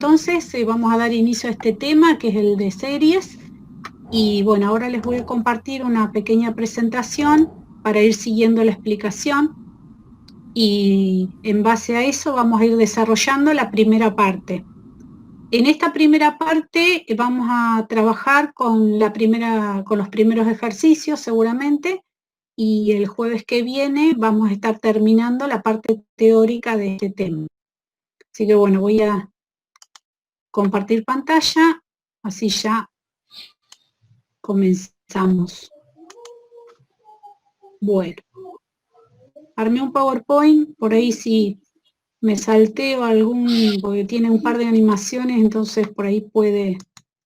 Entonces vamos a dar inicio a este tema que es el de series y bueno, ahora les voy a compartir una pequeña presentación para ir siguiendo la explicación y en base a eso vamos a ir desarrollando la primera parte. En esta primera parte vamos a trabajar con los primeros ejercicios seguramente, y el jueves que viene vamos a estar terminando la parte teórica de este tema. Así que bueno, voy a compartir pantalla, así ya comenzamos. Bueno, armé un PowerPoint, por ahí si me salteo algún, porque tiene un par de animaciones, entonces por ahí puede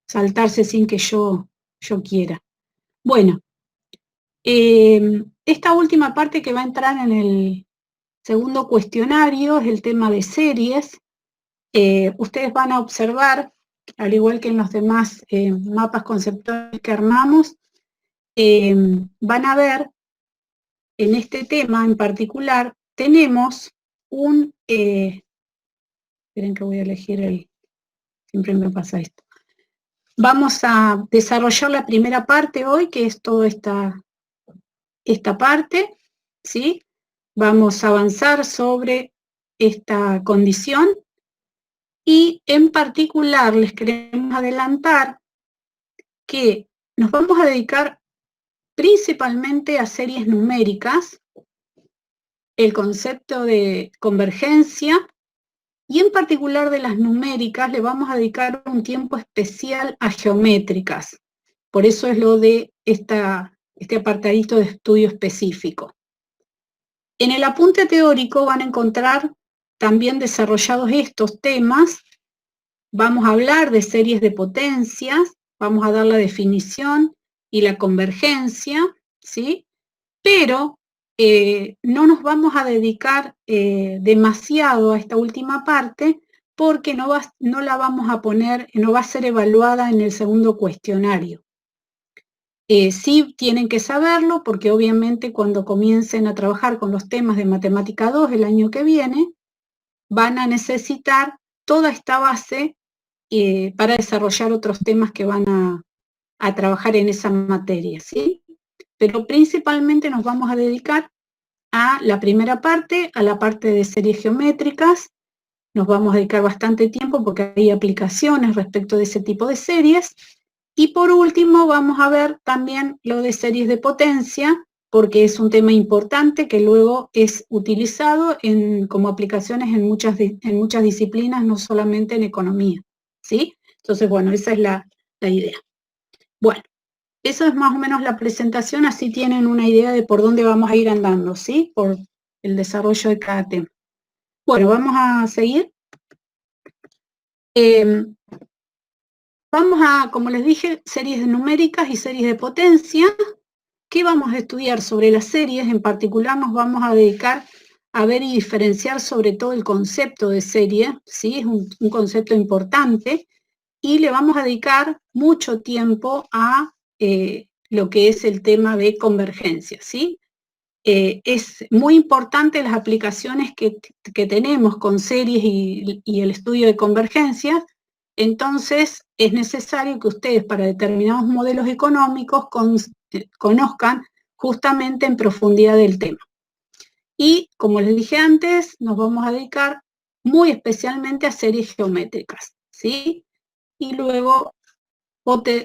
saltarse sin que yo quiera. Bueno, esta última parte que va a entrar en el segundo cuestionario es el tema de series. Ustedes van a observar, al igual que en los demás mapas conceptuales que armamos, van a ver en este tema en particular, tenemos un, esperen que voy a elegir siempre me pasa esto. Vamos a desarrollar la primera parte hoy, que es toda esta parte, ¿sí? Vamos a avanzar sobre esta condición y en particular les queremos adelantar que nos vamos a dedicar principalmente a series numéricas, el concepto de convergencia y en particular de las numéricas le vamos a dedicar un tiempo especial a geométricas. Por eso es lo de este apartadito de estudio específico. En el apunte teórico van a encontrar también desarrollados estos temas. Vamos a hablar de series de potencias, vamos a dar la definición y la convergencia, ¿sí? Pero no nos vamos a dedicar demasiado a esta última parte porque no la vamos a poner, no va a ser evaluada en el segundo cuestionario. Sí tienen que saberlo porque obviamente cuando comiencen a trabajar con los temas de Matemática 2 el año que viene, van a necesitar toda esta base para desarrollar otros temas que van a trabajar en esa materia, ¿sí? Pero principalmente nos vamos a dedicar a la primera parte, a la parte de series geométricas. Nos vamos a dedicar bastante tiempo porque hay aplicaciones respecto de ese tipo de series. Y por último vamos a ver también lo de series de potencia, porque es un tema importante que luego es utilizado como aplicaciones en muchas disciplinas, no solamente en economía, ¿sí? Entonces, bueno, esa es la idea. Bueno, eso es más o menos la presentación, así tienen una idea de por dónde vamos a ir andando, ¿sí? Por el desarrollo de cada tema. Bueno, vamos a seguir. Vamos a, como les dije, series numéricas y series de potencia. ¿Qué vamos a estudiar sobre las series? En particular nos vamos a dedicar a ver y diferenciar sobre todo el concepto de serie, ¿sí? Es un concepto importante, y le vamos a dedicar mucho tiempo a lo que es el tema de convergencia, ¿sí? Es muy importante las aplicaciones que tenemos con series y el estudio de convergencia. Entonces es necesario que ustedes para determinados modelos económicos conozcan justamente en profundidad del tema. Y como les dije antes, nos vamos a dedicar muy especialmente a series geométricas, ¿sí? Y luego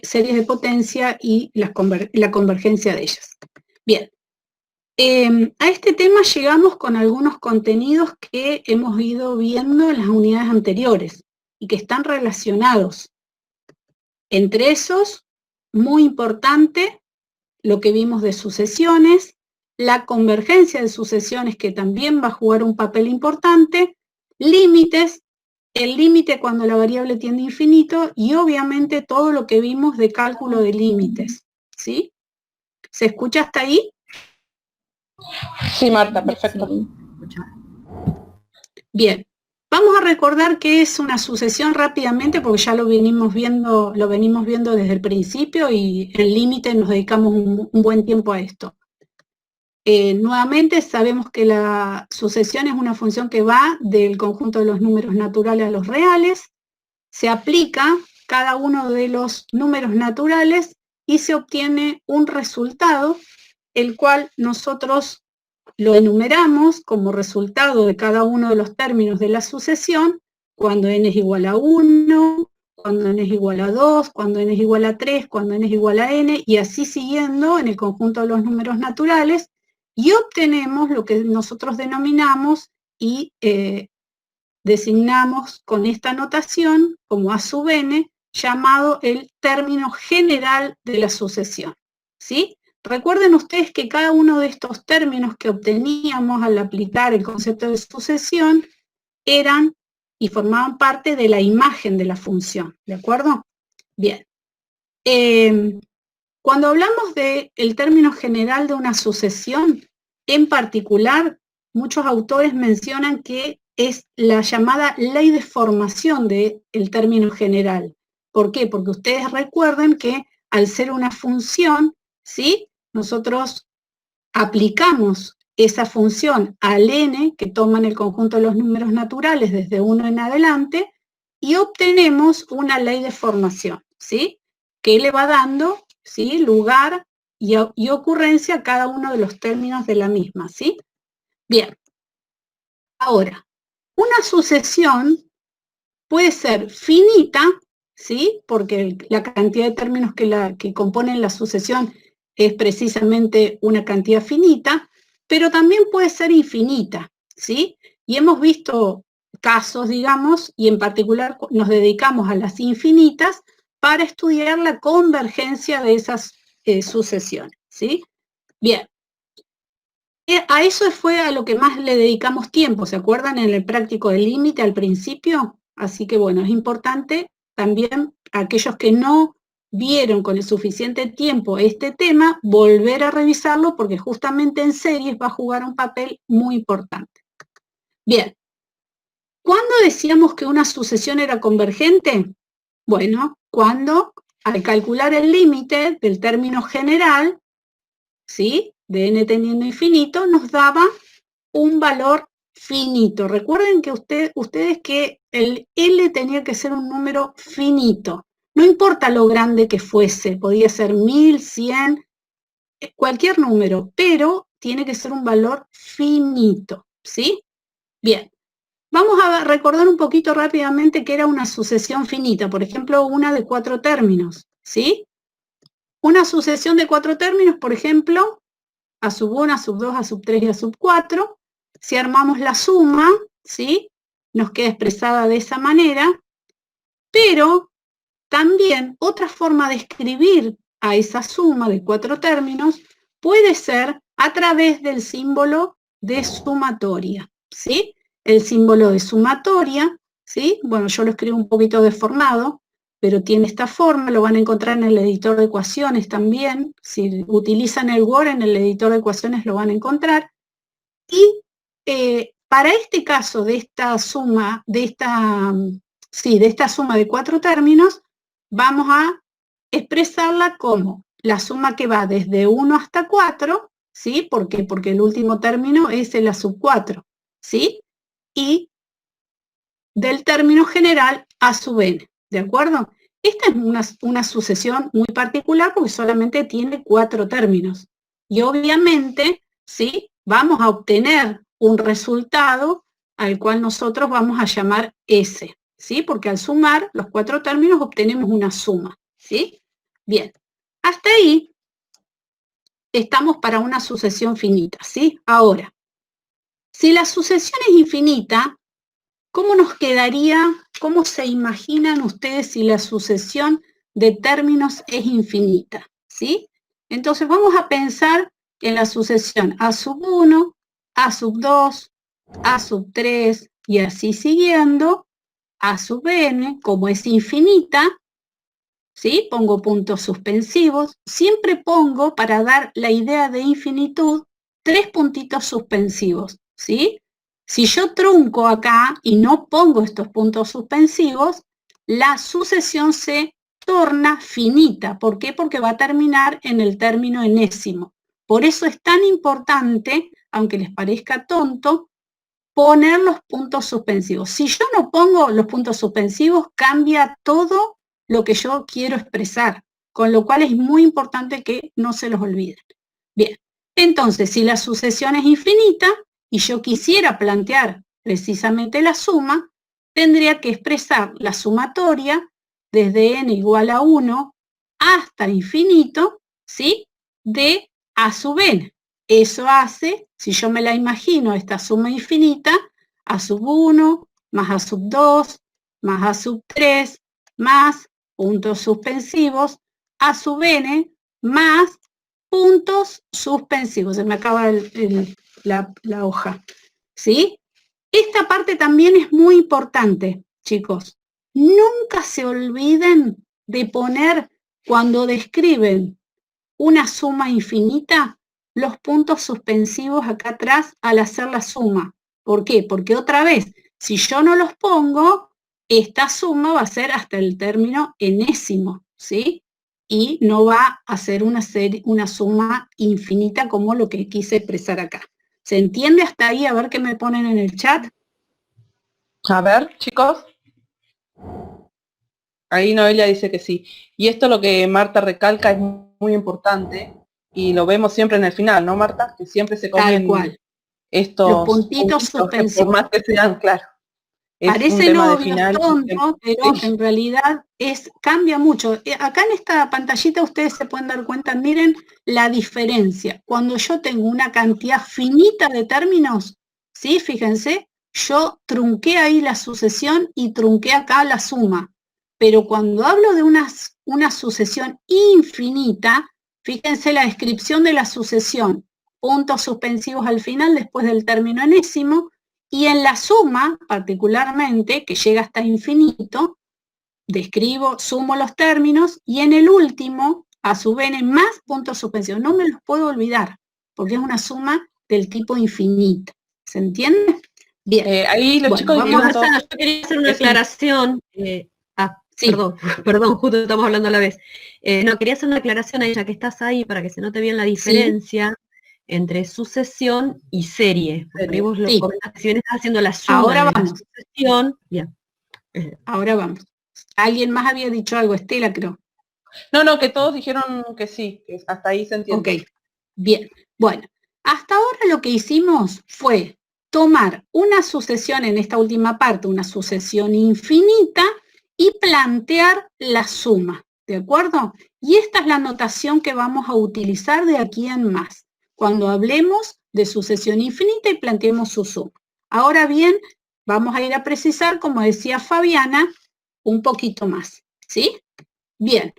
series de potencia y la convergencia de ellas. Bien, a este tema llegamos con algunos contenidos que hemos ido viendo en las unidades anteriores y que están relacionados. Entre esos, muy importante, lo que vimos de sucesiones, la convergencia de sucesiones que también va a jugar un papel importante, límites, el límite cuando la variable tiende a infinito y obviamente todo lo que vimos de cálculo de límites, ¿sí? ¿Se escucha hasta ahí? Sí, Marta, perfecto. Bien, vamos a recordar qué es una sucesión rápidamente porque ya lo venimos viendo desde el principio y en límite nos dedicamos un buen tiempo a esto. Nuevamente sabemos que la sucesión es una función que va del conjunto de los números naturales a los reales se aplica cada uno de los números naturales y se obtiene un resultado, el cual nosotros lo enumeramos como resultado de cada uno de los términos de la sucesión, cuando n es igual a 1, cuando n es igual a 2, cuando n es igual a 3, cuando n es igual a n, y así siguiendo en el conjunto de los números naturales, y obtenemos lo que nosotros denominamos y designamos con esta notación como a sub n, llamado el término general de la sucesión, ¿sí? Recuerden ustedes que cada uno de estos términos que obteníamos al aplicar el concepto de sucesión eran y formaban parte de la imagen de la función, ¿de acuerdo? Bien. Cuando hablamos del término general de una sucesión, en particular, muchos autores mencionan que es la llamada ley de formación del término general. ¿Por qué? Porque ustedes recuerden que al ser una función, ¿sí? Nosotros aplicamos esa función al n, que toman el conjunto de los números naturales desde 1 en adelante, y obtenemos una ley de formación, ¿sí? Que le va dando, ¿sí?, lugar y ocurrencia a cada uno de los términos de la misma, ¿sí? Bien. Ahora, una sucesión puede ser finita, ¿sí? Porque la cantidad de términos que componen la sucesión es precisamente una cantidad finita, pero también puede ser infinita, ¿sí? Y hemos visto casos, digamos, y en particular nos dedicamos a las infinitas para estudiar la convergencia de esas sucesiones, ¿sí? Bien. A eso fue a lo que más le dedicamos tiempo, ¿se acuerdan? En el práctico del límite al principio. Así que bueno, es importante también aquellos que no vieron con el suficiente tiempo este tema, volver a revisarlo porque justamente en series va a jugar un papel muy importante. Bien, ¿cuándo decíamos que una sucesión era convergente? Bueno, cuando al calcular el límite del término general, ¿sí?, de n tendiendo a infinito, nos daba un valor finito. Recuerden que ustedes que el L tenía que ser un número finito. No importa lo grande que fuese, podía ser 1000, 100, cualquier número, pero tiene que ser un valor finito, ¿sí? Bien, vamos a recordar un poquito rápidamente qué era una sucesión finita, por ejemplo, una de 4 términos, ¿sí? Una sucesión de 4 términos, por ejemplo, a sub 1, a sub 2, a sub 3 y a sub 4, si armamos la suma, ¿sí?, nos queda expresada de esa manera, pero también otra forma de escribir a esa suma de 4 términos puede ser a través del símbolo de sumatoria, ¿sí? El símbolo de sumatoria, ¿sí? Bueno, yo lo escribo un poquito deformado, pero tiene esta forma, lo van a encontrar en el editor de ecuaciones también. Si utilizan el Word, en el editor de ecuaciones lo van a encontrar. Y para este caso de esta suma, de esta suma de 4 términos, vamos a expresarla como la suma que va desde 1 hasta 4, ¿sí? ¿Por qué? Porque el último término es el a sub 4, ¿sí? Y del término general a sub n, ¿de acuerdo? Esta es una sucesión muy particular porque solamente tiene 4 términos. Y obviamente, ¿sí?, vamos a obtener un resultado al cual nosotros vamos a llamar S, ¿sí? Porque al sumar los 4 términos obtenemos una suma, ¿sí? Bien, hasta ahí estamos para una sucesión finita, ¿sí? Ahora, si la sucesión es infinita, ¿cómo nos quedaría, cómo se imaginan ustedes si la sucesión de términos es infinita? ¿Sí? Entonces vamos a pensar en la sucesión a sub 1, a sub 2, a sub 3 y así siguiendo, a sub n, como es infinita, ¿sí? Pongo puntos suspensivos. Siempre pongo, para dar la idea de infinitud, 3 puntitos suspensivos, ¿sí? Si yo trunco acá y no pongo estos puntos suspensivos, la sucesión se torna finita. ¿Por qué? Porque va a terminar en el término enésimo. Por eso es tan importante, aunque les parezca tonto, poner los puntos suspensivos. Si yo no pongo los puntos suspensivos, cambia todo lo que yo quiero expresar, con lo cual es muy importante que no se los olviden. Bien, entonces, si la sucesión es infinita y yo quisiera plantear precisamente la suma, tendría que expresar la sumatoria desde n igual a 1 hasta infinito, ¿sí? De a sub n. Eso hace, si yo me la imagino, esta suma infinita, a sub 1, más a sub 2, más a sub 3, más puntos suspensivos, a sub n, más puntos suspensivos. Se me acaba la hoja, ¿sí? Esta parte también es muy importante, chicos. Nunca se olviden de poner, cuando describen una suma infinita, los puntos suspensivos acá atrás al hacer la suma. ¿Por qué? Porque otra vez, si yo no los pongo, esta suma va a ser hasta el término enésimo, ¿sí? Y no va a ser una suma infinita como lo que quise expresar acá. ¿Se entiende hasta ahí? A ver qué me ponen en el chat. A ver, chicos. Ahí Noelia dice que sí. Y esto lo que Marta recalca es muy importante y lo vemos siempre en el final, ¿no, Marta? Que siempre se comen Tal cual. estos Los puntitos suspensivos. que por más que sean, claro. Es un Parecen tema de obvios, final. tonto, pero en realidad cambia mucho. Acá en esta pantallita ustedes se pueden dar cuenta, miren la diferencia. Cuando yo tengo una cantidad finita de términos, ¿sí? Fíjense, yo trunqué ahí la sucesión y trunqué acá la suma. Pero cuando hablo de una sucesión infinita, fíjense la descripción de la sucesión. Puntos suspensivos al final después del término enésimo. Y en la suma, particularmente, que llega hasta infinito, describo, sumo los términos, y en el último, a sub n más puntos suspensivos. No me los puedo olvidar, porque es una suma del tipo infinito. ¿Se entiende? Bien. Ahí los chicos vamos a hacer, yo quería hacer una aclaración. Sí. Perdón, justo estamos hablando a la vez. No, quería hacer una aclaración a ella que estás ahí para que se note bien la diferencia entre sucesión y serie. Porque ahí vos lo comentaste, si bien estás haciendo la suma Ahora de vamos. la sucesión, bien. Ahora vamos. Alguien más había dicho algo, Estela, creo. No, que todos dijeron que sí, que hasta ahí se entiende. Ok, bien. Bueno, hasta ahora lo que hicimos fue tomar una sucesión en esta última parte, una sucesión infinita, y plantear la suma, ¿de acuerdo? Y esta es la notación que vamos a utilizar de aquí en más, cuando hablemos de sucesión infinita y planteemos su suma. Ahora bien, vamos a ir a precisar, como decía Fabiana, un poquito más, ¿sí? Bien.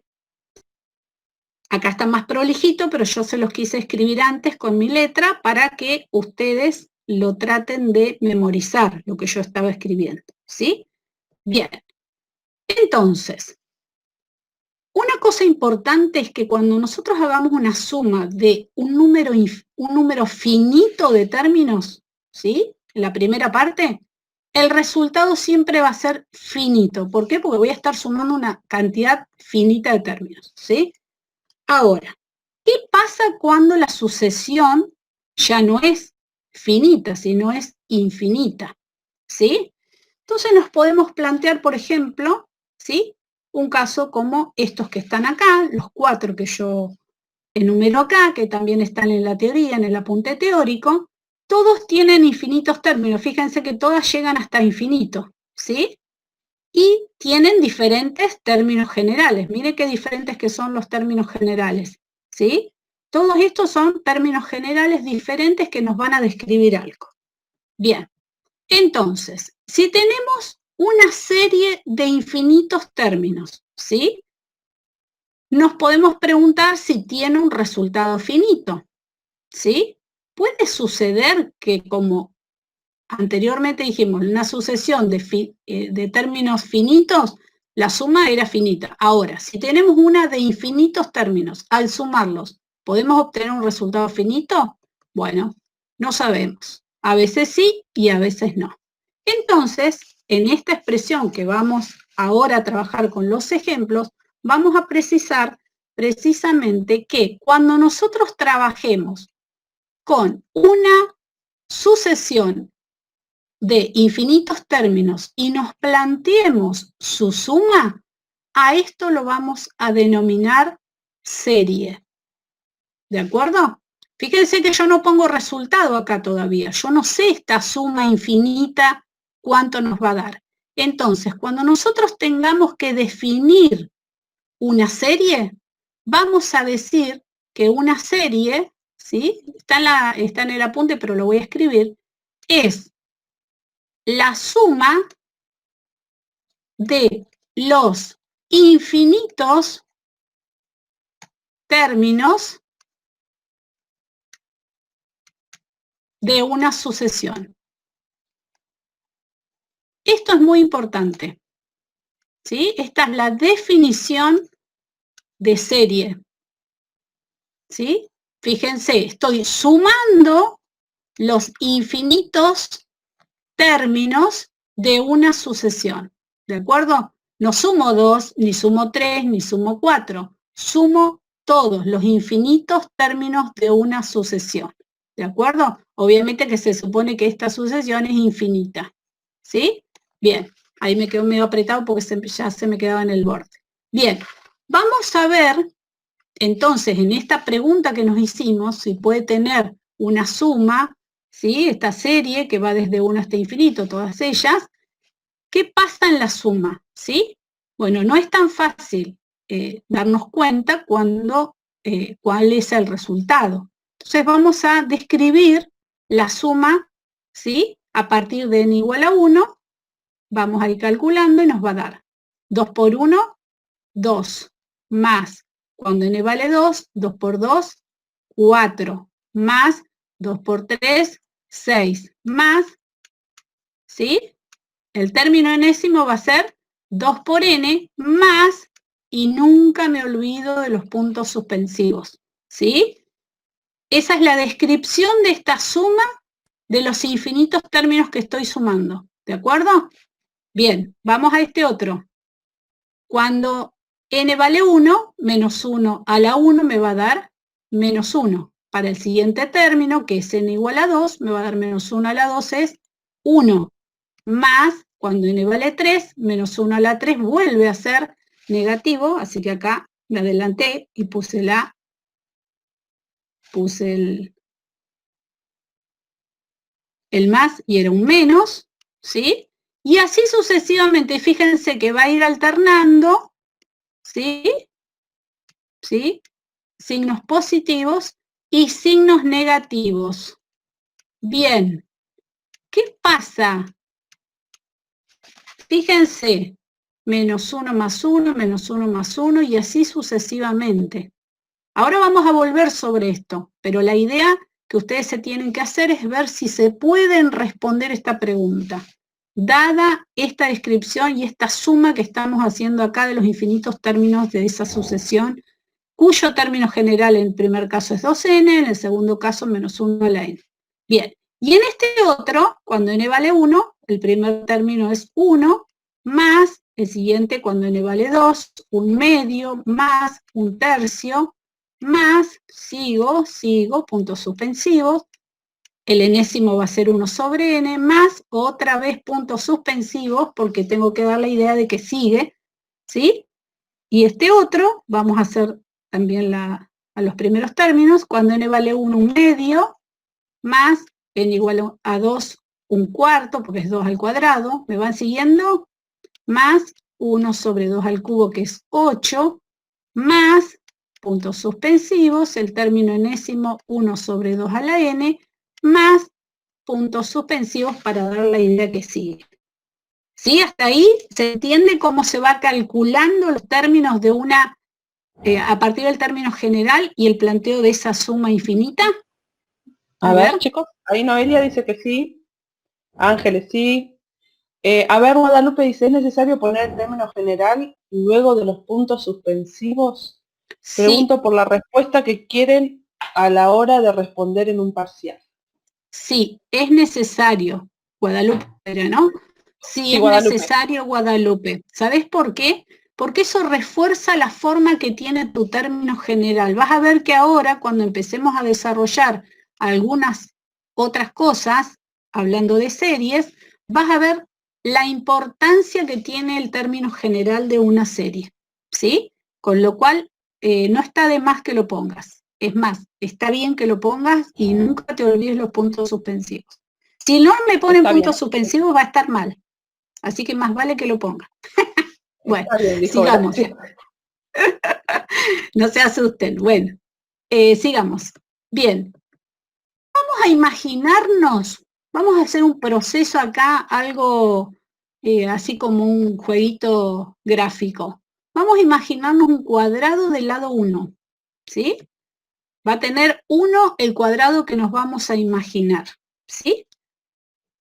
Acá está más prolijito, pero yo se los quise escribir antes con mi letra para que ustedes lo traten de memorizar, lo que yo estaba escribiendo, ¿sí? Bien. Entonces, una cosa importante es que cuando nosotros hagamos una suma de un número finito de términos, ¿sí? En la primera parte, el resultado siempre va a ser finito. ¿Por qué? Porque voy a estar sumando una cantidad finita de términos, ¿sí? Ahora, ¿qué pasa cuando la sucesión ya no es finita, sino es infinita? ¿Sí? Entonces nos podemos plantear, por ejemplo, ¿sí? Un caso como estos que están acá, los 4 que yo enumero acá, que también están en la teoría, en el apunte teórico, todos tienen infinitos términos. Fíjense que todas llegan hasta infinito, ¿sí? Y tienen diferentes términos generales. Mire qué diferentes que son los términos generales, ¿sí? Todos estos son términos generales diferentes que nos van a describir algo. Bien, entonces, si tenemos una serie de infinitos términos, ¿sí? Nos podemos preguntar si tiene un resultado finito, ¿sí? Puede suceder que, como anteriormente dijimos, una sucesión de términos finitos, la suma era finita. Ahora, si tenemos una de infinitos términos, al sumarlos, ¿podemos obtener un resultado finito? Bueno, no sabemos. A veces sí y a veces no. Entonces, en esta expresión que vamos ahora a trabajar con los ejemplos, vamos a precisar precisamente que cuando nosotros trabajemos con una sucesión de infinitos términos y nos planteemos su suma, a esto lo vamos a denominar serie. ¿De acuerdo? Fíjense que yo no pongo resultado acá todavía. Yo no sé esta suma infinita cuánto nos va a dar. Entonces, cuando nosotros tengamos que definir una serie, vamos a decir que una serie, ¿sí? Está en el apunte, pero lo voy a escribir, es la suma de los infinitos términos de una sucesión. Esto es muy importante, ¿sí? Esta es la definición de serie, ¿sí? Fíjense, estoy sumando los infinitos términos de una sucesión, ¿de acuerdo? No sumo 2, ni sumo 3, ni sumo 4, sumo todos los infinitos términos de una sucesión, ¿de acuerdo? Obviamente que se supone que esta sucesión es infinita, ¿sí? Bien, ahí me quedó medio apretado porque ya se me quedaba en el borde. Bien, vamos a ver, entonces, en esta pregunta que nos hicimos, si puede tener una suma, ¿sí? Esta serie que va desde 1 hasta infinito, todas ellas, ¿qué pasa en la suma? ¿Sí? Bueno, no es tan fácil darnos cuenta cuál es el resultado. Entonces vamos a describir la suma, ¿sí? A partir de n igual a 1, vamos a ir calculando y nos va a dar 2 por 1, 2, más, cuando n vale 2, 2 por 2, 4, más 2 por 3, 6, más, ¿sí? El término enésimo va a ser 2 por n más, y nunca me olvido de los puntos suspensivos, ¿sí? Esa es la descripción de esta suma de los infinitos términos que estoy sumando, ¿de acuerdo? Bien, vamos a este otro. Cuando n vale 1, menos 1 a la 1 me va a dar menos 1. Para el siguiente término, que es n igual a 2, me va a dar menos 1 a la 2 es 1. Más, cuando n vale 3, menos 1 a la 3 vuelve a ser negativo, así que acá me adelanté y puse el más y era un menos, ¿sí? Y así sucesivamente, fíjense que va a ir alternando, ¿sí? ¿Sí? Signos positivos y signos negativos. Bien, ¿qué pasa? Fíjense, menos 1 más 1, menos 1 más 1 y así sucesivamente. Ahora vamos a volver sobre esto, pero la idea que ustedes se tienen que hacer es ver si se pueden responder esta pregunta. Dada esta descripción y esta suma que estamos haciendo acá de los infinitos términos de esa sucesión, cuyo término general en el primer caso es 2n, en el segundo caso menos 1 a la n. Bien, y en este otro, cuando n vale 1, el primer término es 1, más el siguiente cuando n vale 2, 1/2, más 1/3, más, sigo, puntos suspensivos, el enésimo va a ser 1 sobre n, más otra vez puntos suspensivos, porque tengo que dar la idea de que sigue, ¿sí? Y este otro, vamos a hacer también a los primeros términos, cuando n vale 1, 1/2, más n igual a 2, 1/4, porque es 2 al cuadrado, ¿me van siguiendo? Más 1 sobre 2 al cubo, que es 8, más puntos suspensivos, el término enésimo 1 sobre 2 a la n, más puntos suspensivos para dar la idea que sigue. ¿Sí? Hasta ahí se entiende cómo se va calculando los términos de una, a partir del término general y el planteo de esa suma infinita. A ver, chicos, ahí Noelia dice que sí, Ángeles sí. A ver, Guadalupe dice, ¿es necesario poner el término general luego de los puntos suspensivos? Sí. Pregunto por la respuesta que quieren a la hora de responder en un parcial. Sí, es necesario, Guadalupe, ¿no? Sí, es Guadalupe. necesario, Guadalupe. ¿Sabés por qué? Porque eso refuerza la forma que tiene tu término general. Vas a ver que ahora, cuando empecemos a desarrollar algunas otras cosas, hablando de series, vas a ver la importancia que tiene el término general de una serie, ¿sí? Con lo cual, no está de más que lo pongas. Es más, está bien que lo pongas y nunca te olvides los puntos suspensivos. Si no me ponen puntos suspensivos, va a estar mal. Así que más vale que lo ponga. Bueno, bien, sigamos. No se asusten. Bueno, sigamos. Bien. Vamos a imaginarnos, vamos a hacer un proceso acá, algo así como un jueguito gráfico. Vamos a imaginarnos un cuadrado del lado 1, ¿sí? Va a tener 1 el cuadrado que nos vamos a imaginar, ¿sí?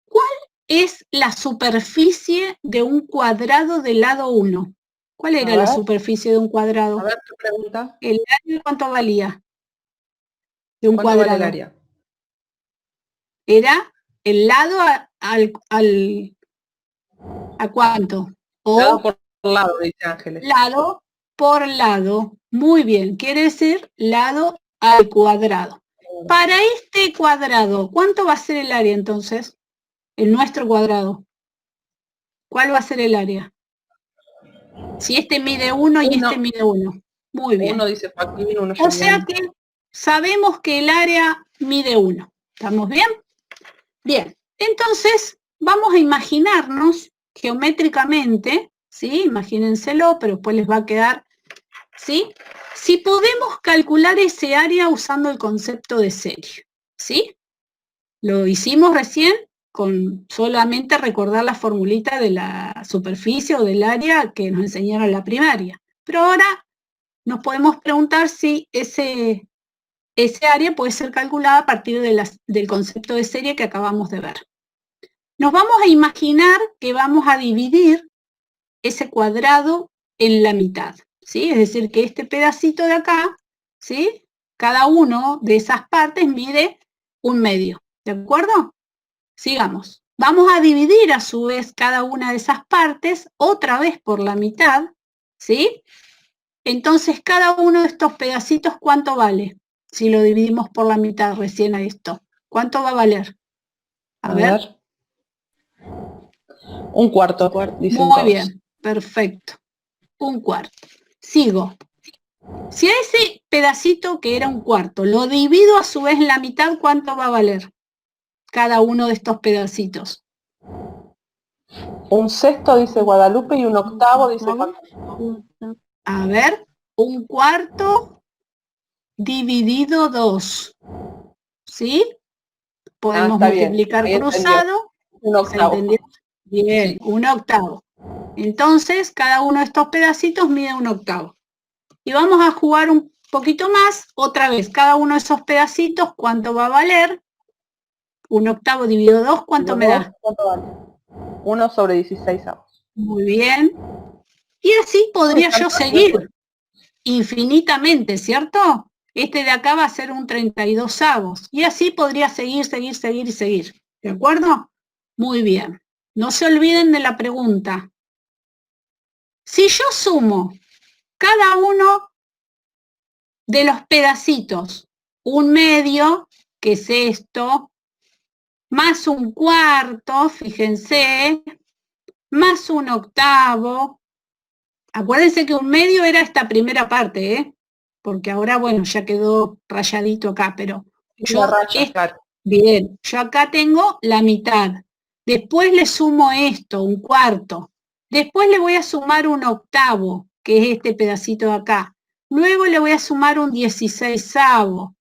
¿Cuál es la superficie de un cuadrado del lado 1? ¿Cuál era la superficie de un cuadrado? A ver, tu pregunta. ¿El área cuánto valía? De un ¿Cuánto cuadrado. Vale el área? Era el lado ¿a cuánto? O lado por lado, dice Ángeles. Lado por lado. Muy bien, quiere decir lado al cuadrado. Para este cuadrado, ¿cuánto va a ser el área entonces? En nuestro cuadrado. ¿Cuál va a ser el área? Si este mide 1 y este mide 1. Muy bien. Uno dice Joaquín, uno O sea que sabemos que el área mide 1. ¿Estamos bien? Bien. Entonces, vamos a imaginarnos geométricamente, ¿sí? Imagínenselo, pero después les va a quedar, ¿sí? Si podemos calcular ese área usando el concepto de serie, ¿sí? Lo hicimos recién con solamente recordar la formulita de la superficie o del área que nos enseñaron en la primaria. Pero ahora nos podemos preguntar si ese área puede ser calculada a partir del concepto de serie que acabamos de ver. Nos vamos a imaginar que vamos a dividir ese cuadrado en la mitad, ¿sí? Es decir, que este pedacito de acá, ¿sí? Cada uno de esas partes mide 1/2, ¿de acuerdo? Sigamos. Vamos a dividir a su vez cada una de esas partes otra vez por la mitad, ¿sí? Entonces, cada uno de estos pedacitos, ¿cuánto vale? Si lo dividimos por la mitad recién a esto. ¿Cuánto va a valer? A ver. 1/4. Muy bien, perfecto. 1/4. Sigo. Si a ese pedacito que era 1/4 lo divido a su vez en la mitad, ¿cuánto va a valer cada uno de estos pedacitos? 1/6 dice Guadalupe y 1/8 dice Juan. A ver, 1/4 dividido 2. ¿Sí? Podemos multiplicar bien, cruzado. 1/8. Bien, sí. 1/8. Entonces, cada uno de estos pedacitos mide 1/8. Y vamos a jugar un poquito más. Otra vez, cada uno de esos pedacitos, ¿cuánto va a valer? 1/8 dividido 2, ¿cuánto me da? ¿Cuánto vale? 1/16. Muy bien. Y así podría yo seguir infinitamente, ¿cierto? Este de acá va a ser un 32avos. Y así podría seguir. ¿De acuerdo? Muy bien. No se olviden de la pregunta. Si yo sumo cada uno de los pedacitos, 1/2, que es esto, más 1/4, fíjense, más 1/8. Acuérdense que 1/2 era esta primera parte, ¿eh? Porque ahora, bueno, ya quedó rayadito acá, pero yo, bien, yo acá tengo la mitad. Después le sumo esto, 1/4. Después le voy a sumar 1/8, que es este pedacito de acá. Luego le voy a sumar un 16avos.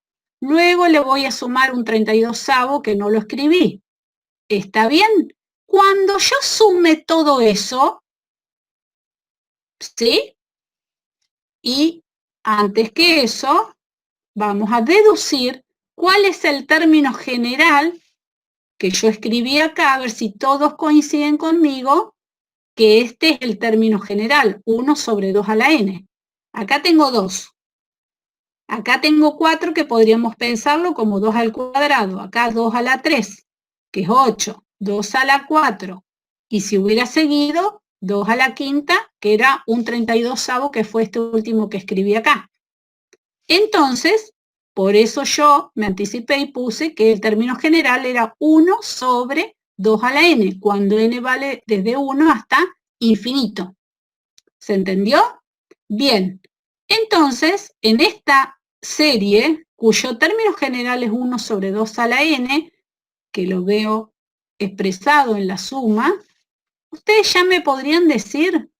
Luego le voy a sumar un 32avos, que no lo escribí. ¿Está bien? Cuando yo sume todo eso, ¿sí? Y antes que eso, vamos a deducir cuál es el término general que yo escribí acá, a ver si todos coinciden conmigo, que este es el término general, 1/2 a la n. Acá tengo 2. Acá tengo 4, que podríamos pensarlo como 2 al cuadrado. Acá 2 a la 3, que es 8. 2 a la 4. Y si hubiera seguido, 2 a la quinta, que era un 32avos, que fue este último que escribí acá. Entonces, por eso yo me anticipé y puse que el término general era 1/2 2 a la n, cuando n vale desde 1 hasta infinito. ¿Se entendió? Bien, entonces, en esta serie, cuyo término general es 1 sobre 2 a la n, que lo veo expresado en la suma, ustedes ya me podrían decir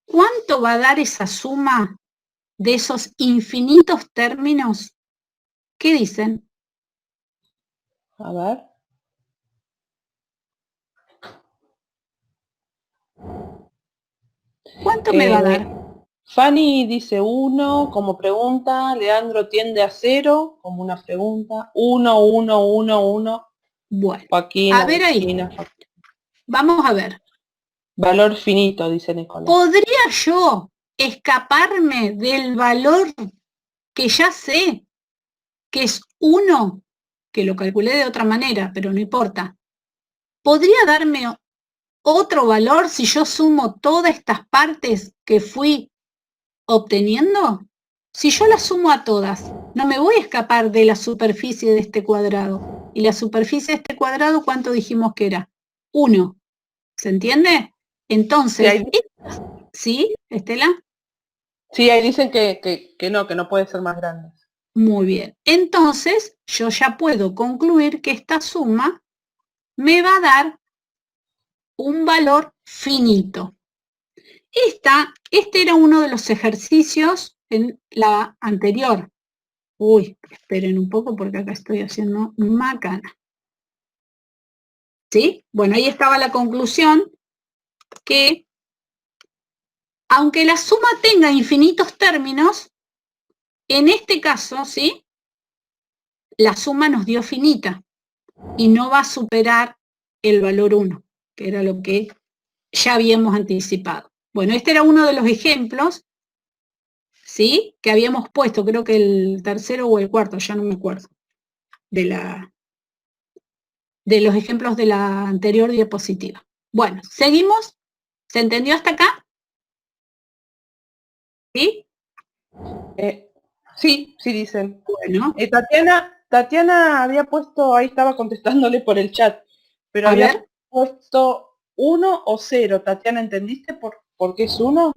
cuánto va a dar esa suma de esos infinitos términos. ¿Qué dicen? A ver. ¿Cuánto me va a dar? Fanny dice 1 como pregunta, Leandro tiende a 0 como una pregunta, 1, 1, 1, 1. Bueno, Joaquina, a ver ahí. Cristina, Vamos a ver. valor finito, dice Nicolás. ¿Podría yo escaparme del valor que ya sé, que es 1, que lo calculé de otra manera, pero no importa? ¿Podría darme otro valor si yo sumo todas estas partes que fui obteniendo? Si yo las sumo a todas, no me voy a escapar de la superficie de este cuadrado. Y la superficie de este cuadrado, ¿cuánto dijimos que era? 1. ¿Se entiende? Entonces, ¿sí, Estela? Sí, ahí dicen que no puede ser más grande. Muy bien. Entonces, yo ya puedo concluir que esta suma me va a dar un valor finito. Este era uno de los ejercicios en la anterior. Uy, esperen un poco porque acá estoy haciendo macana. ¿Sí? Bueno, ahí estaba la conclusión que aunque la suma tenga infinitos términos, en este caso, ¿sí? La suma nos dio finita y no va a superar el valor 1, que era lo que ya habíamos anticipado. Bueno, este era uno de los ejemplos, ¿sí? Que habíamos puesto, creo que el tercero o el cuarto, ya no me acuerdo, de los ejemplos de la anterior diapositiva. Bueno, seguimos. ¿Se entendió hasta acá? ¿Sí? Sí, dicen. Bueno. Tatiana había puesto, ahí estaba contestándole por el chat, pero había puesto 1 o 0. Tatiana, ¿entendiste por qué es 1?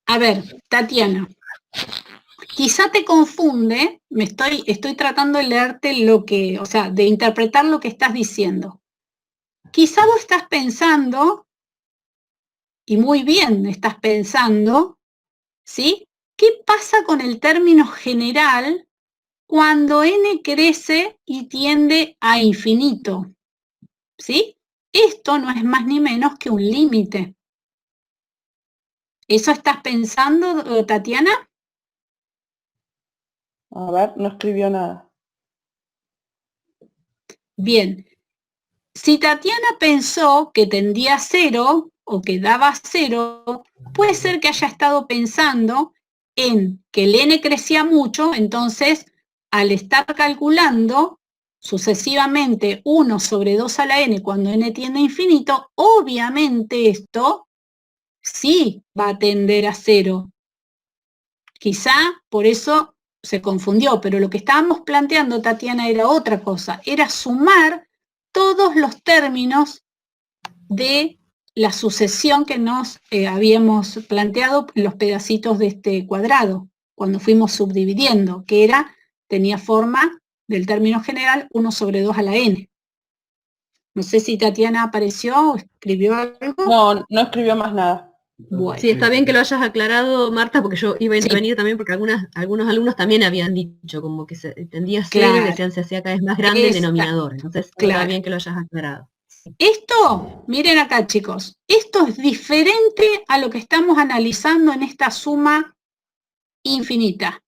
A ver, Tatiana, quizá te confunde, estoy tratando de leerte o sea, de interpretar lo que estás diciendo. Quizá vos estás pensando, y muy bien estás pensando, ¿sí? ¿Qué pasa con el término general cuando n crece y tiende a infinito? ¿Sí? Esto no es más ni menos que un límite. ¿Eso estás pensando, Tatiana? A ver, no escribió nada. Bien. Si Tatiana pensó que tendía a 0 o que daba 0, puede ser que haya estado pensando en que el n crecía mucho, entonces al estar calculando sucesivamente 1 sobre 2 a la n cuando n tiende a infinito, obviamente esto sí va a tender a 0. Quizá por eso se confundió, pero lo que estábamos planteando, Tatiana, era otra cosa, era sumar todos los términos de la sucesión que nos habíamos planteado en los pedacitos de este cuadrado, cuando fuimos subdividiendo, que tenía forma del término general 1 sobre 2 a la n. No sé si Tatiana apareció o escribió algo. No escribió más nada. Bueno. Sí, está bien que lo hayas aclarado, Marta, porque yo iba a intervenir también, porque algunos alumnos también habían dicho como que se entendía 0 y decían se hacía cada vez más grande el denominador. Entonces, está bien que lo hayas aclarado. Esto, miren acá, chicos, esto es diferente a lo que estamos analizando en esta suma infinita.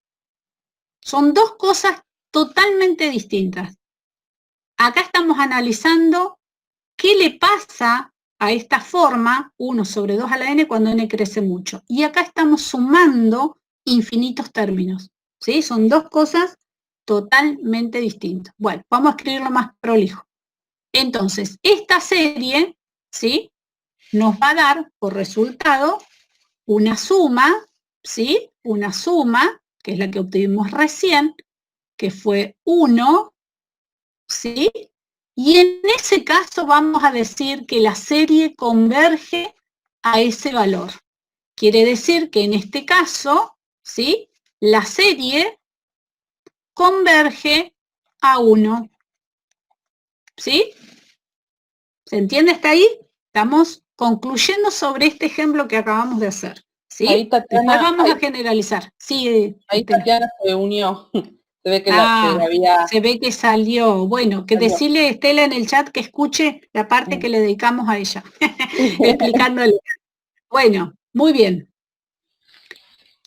Son dos cosas totalmente distintas. Acá estamos analizando qué le pasa a esta forma, 1 sobre 2 a la n, cuando n crece mucho. Y acá estamos sumando infinitos términos. ¿Sí? Son dos cosas totalmente distintas. Bueno, vamos a escribirlo más prolijo. Entonces, esta serie, ¿sí? Nos va a dar por resultado una suma, ¿sí? Una suma, que es la que obtuvimos recién, que fue 1, ¿sí? Y en ese caso vamos a decir que la serie converge a ese valor. Quiere decir que en este caso, ¿sí?, la serie converge a 1. ¿Sí? ¿Se entiende hasta ahí? Estamos concluyendo sobre este ejemplo que acabamos de hacer. ¿Sí? Ahí Tatiana, después vamos a generalizar. Sí, ahí Tatiana se unió. Se ve que se ve que salió. Bueno, que salió. decirle a Estela en el chat que escuche la parte que le dedicamos a ella, explicándole. Bueno, muy bien.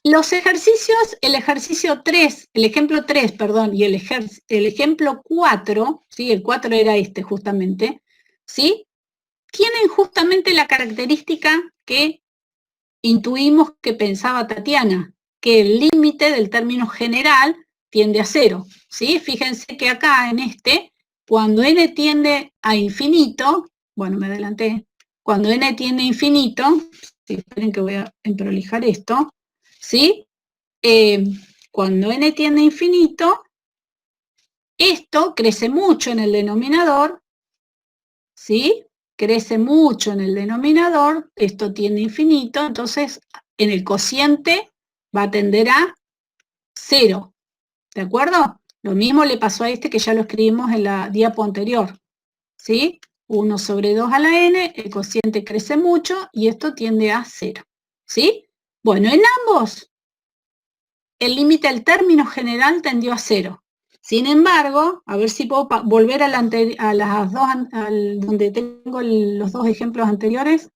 Los ejercicios, el ejercicio 3, el ejemplo 3, perdón, y el ejemplo 4, ¿sí? El 4 era este justamente, ¿sí? Tienen justamente la característica que intuimos que pensaba Tatiana, que el límite del término general tiende a 0, ¿sí? Fíjense que acá en este, cuando n tiende a infinito, bueno, me adelanté, cuando n tiende a infinito, sí, esperen que voy a emprolijar esto, ¿sí? Cuando n tiende a infinito, esto crece mucho en el denominador, ¿sí? Crece mucho en el denominador, esto tiende a infinito, entonces en el cociente va a tender a 0, ¿de acuerdo? Lo mismo le pasó a este que ya lo escribimos en la diapo anterior, ¿sí? 1 sobre 2 a la n, el cociente crece mucho y esto tiende a 0, ¿sí? Bueno, en ambos, el límite al término general tendió a 0. Sin embargo, a ver si puedo volver a las dos, donde tengo los dos ejemplos anteriores.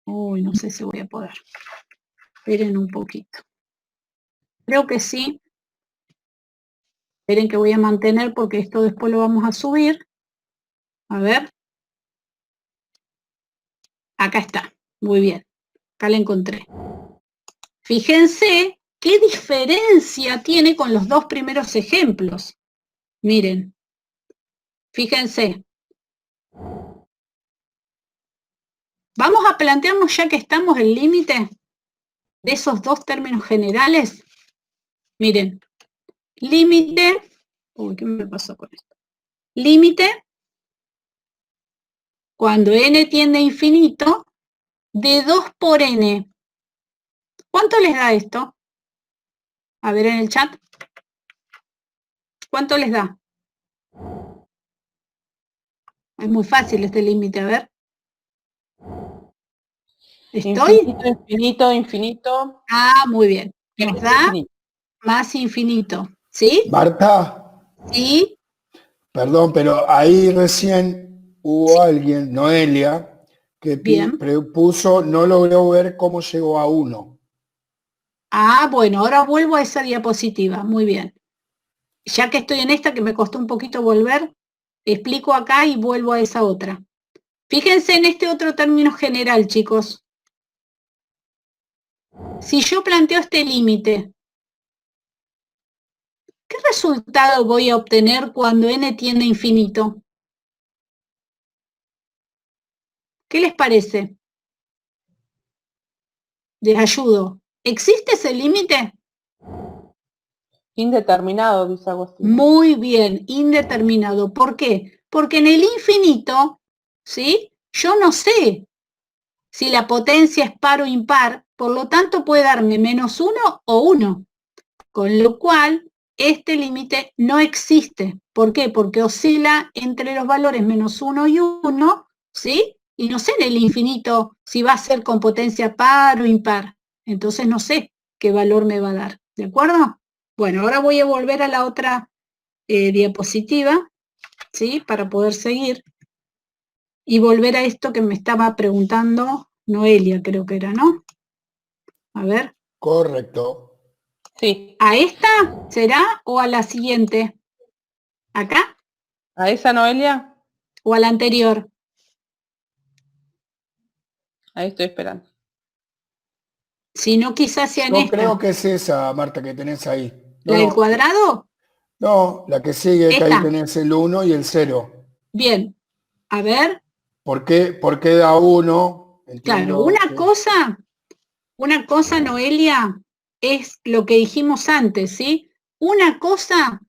Uy, no sé si voy a poder. Esperen un poquito. Creo que sí. Esperen que voy a mantener porque esto después lo vamos a subir. A ver. Acá está. Muy bien. Acá la encontré. Fíjense qué diferencia tiene con los dos primeros ejemplos. Miren. Fíjense. Vamos a plantearnos, ya que estamos el límite de esos dos términos generales. Miren, límite, uy, ¿qué me pasó con esto? Límite, cuando n tiende a infinito, de 2 por n. ¿Cuánto les da esto? A ver en el chat. ¿Cuánto les da? Es muy fácil este límite, a ver. ¿Estoy? Infinito, infinito, infinito. Ah, muy bien. Nos da Infinito. más infinito. ¿Sí? Marta, Sí. perdón, pero ahí recién hubo alguien, Noelia, que Bien. puso, no logró ver cómo llegó a 1. Ah, bueno, ahora vuelvo a esa diapositiva. Muy bien. Ya que estoy en esta, que me costó un poquito volver, explico acá y vuelvo a esa otra. Fíjense en este otro término general, chicos. Si yo planteo este límite, ¿qué resultado voy a obtener cuando n tiende a infinito? ¿Qué les parece? Les ayudo. ¿Existe ese límite? Indeterminado, dice Agustín. Muy bien, indeterminado. ¿Por qué? Porque en el infinito, ¿sí? Yo no sé si la potencia es par o impar, por lo tanto puede darme -1 o 1, con lo cual este límite no existe. ¿Por qué? Porque oscila entre los valores -1 y 1, ¿sí? Y no sé en el infinito si va a ser con potencia par o impar. Entonces no sé qué valor me va a dar, ¿de acuerdo? Bueno, ahora voy a volver a la otra diapositiva, ¿sí? Para poder seguir. Y volver a esto que me estaba preguntando Noelia, creo que era, ¿no? A ver. Correcto. Sí. ¿A esta será o a la siguiente? ¿Acá? ¿A esa Noelia? ¿O a la anterior? Ahí estoy esperando. Si no, quizás sea en Yo esta. creo que es esa, Marta, que tenés ahí. ¿La del cuadrado? No, la que sigue, que ahí Esta. tenés el 1 y el 0. Bien. A ver. ¿Por qué da 1? Claro, Entiendo que... una cosa, Noelia, es lo que dijimos antes, ¿sí? Una cosa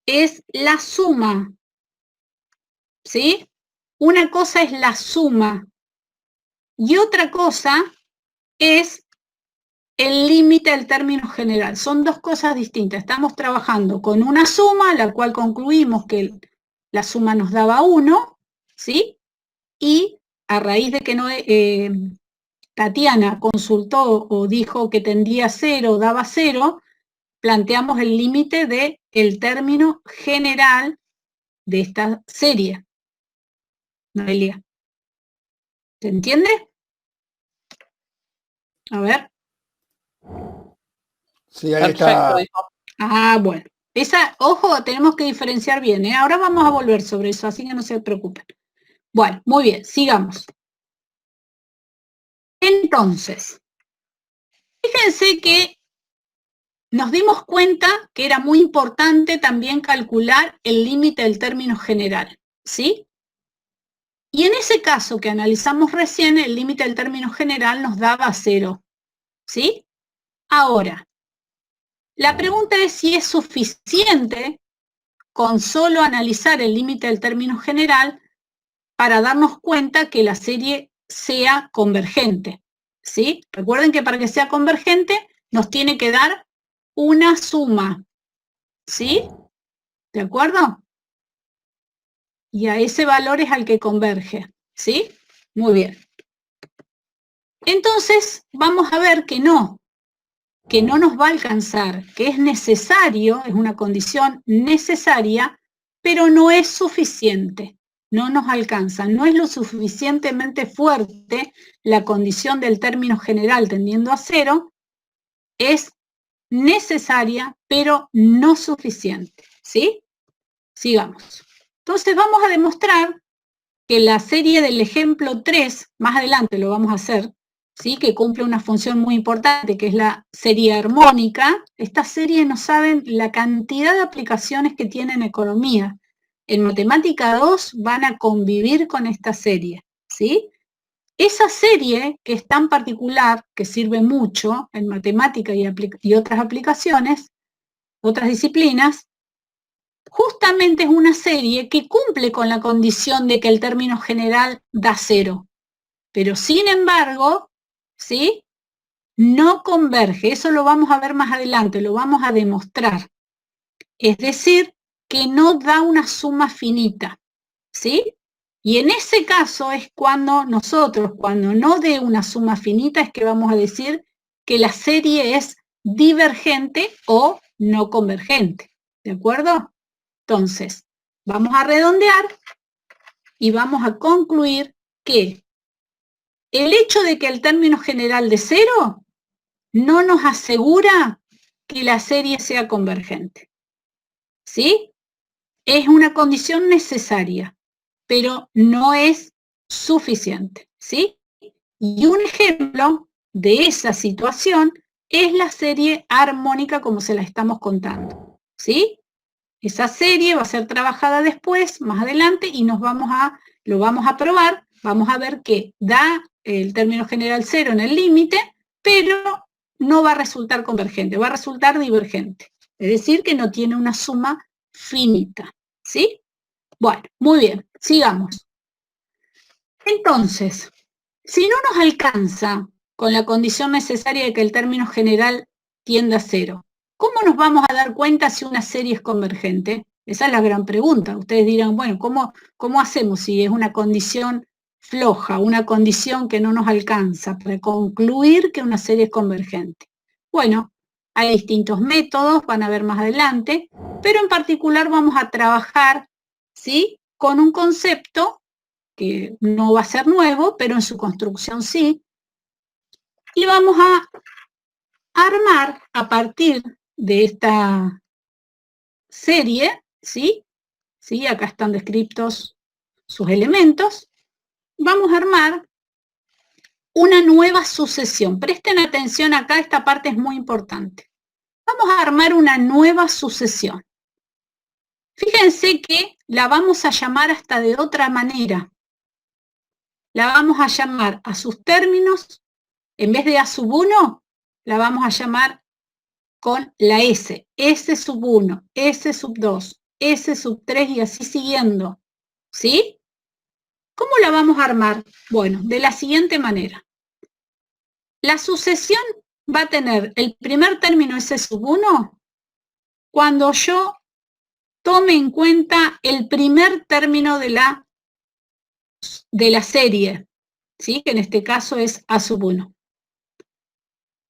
es la suma ¿sí? Una cosa es la suma y otra cosa es el límite del término general. Son dos cosas distintas. Estamos trabajando con una suma, la cual concluimos que la suma nos daba 1, ¿sí? Y a raíz de que Tatiana consultó o dijo que tendía 0, daba 0, planteamos el límite del término general de esta serie. Noelia, ¿se entiende? A ver. Sí, ahí está. Ah, bueno. Esa, ojo, tenemos que diferenciar bien, ¿eh? Ahora vamos a volver sobre eso, así que no se preocupen. Bueno, muy bien, sigamos. Entonces, fíjense que nos dimos cuenta que era muy importante también calcular el límite del término general, ¿sí? Y en ese caso que analizamos recién, el límite del término general nos daba 0, ¿sí? Ahora, la pregunta es si es suficiente con solo analizar el límite del término general para darnos cuenta que la serie sea convergente, ¿sí? Recuerden que para que sea convergente nos tiene que dar una suma, ¿sí? ¿De acuerdo? Y a ese valor es al que converge, ¿sí? Muy bien. Entonces, vamos a ver que no nos va a alcanzar, que es necesario, es una condición necesaria, pero no es suficiente, no nos alcanza, no es lo suficientemente fuerte la condición del término general tendiendo a 0, es necesaria, pero no suficiente, ¿sí? Sigamos. Entonces vamos a demostrar que la serie del ejemplo 3, más adelante lo vamos a hacer, ¿sí? Que cumple una función muy importante, que es la serie armónica. Esta serie no saben la cantidad de aplicaciones que tiene en economía. En Matemática 2 van a convivir con esta serie, ¿sí? Esa serie, que es tan particular, que sirve mucho en matemática y otras aplicaciones, otras disciplinas, justamente es una serie que cumple con la condición de que el término general da 0. Pero sin embargo, ¿sí? No converge. Eso lo vamos a ver más adelante, lo vamos a demostrar. Es decir, que no da una suma finita, ¿sí? Y en ese caso es cuando no dé una suma finita, es que vamos a decir que la serie es divergente o no convergente. ¿De acuerdo? Entonces, vamos a redondear y vamos a concluir que el hecho de que el término general de 0 no nos asegura que la serie sea convergente. ¿Sí? Es una condición necesaria, pero no es suficiente. ¿Sí? Y un ejemplo de esa situación es la serie armónica como se la estamos contando. ¿Sí? Esa serie va a ser trabajada después, más adelante, y lo vamos a probar. Vamos a ver que da el término general 0 en el límite, pero no va a resultar convergente, va a resultar divergente. Es decir, que no tiene una suma finita. ¿Sí? Bueno, muy bien, sigamos. Entonces, si no nos alcanza con la condición necesaria de que el término general tienda a 0, ¿cómo nos vamos a dar cuenta si una serie es convergente? Esa es la gran pregunta. Ustedes dirán, bueno, ¿cómo hacemos si es una condición floja, una condición que no nos alcanza para concluir que una serie es convergente? Bueno, hay distintos métodos, van a ver más adelante, pero en particular vamos a trabajar, ¿sí?, con un concepto que no va a ser nuevo, pero en su construcción sí, y vamos a armar a partir de esta serie, ¿sí? ¿Sí? Acá están descritos sus elementos. Vamos a armar una nueva sucesión. Presten atención acá, esta parte es muy importante. Vamos a armar una nueva sucesión. Fíjense que la vamos a llamar hasta de otra manera. La vamos a llamar a sus términos, en vez de A sub 1, la vamos a llamar con la S. S sub 1, S sub 2, S sub 3 y así siguiendo. ¿sí? ¿Cómo la vamos a armar? Bueno, de la siguiente manera. La sucesión va a tener el primer término S sub 1 cuando yo tome en cuenta el primer término de la serie, ¿sí? Que en este caso es A sub 1.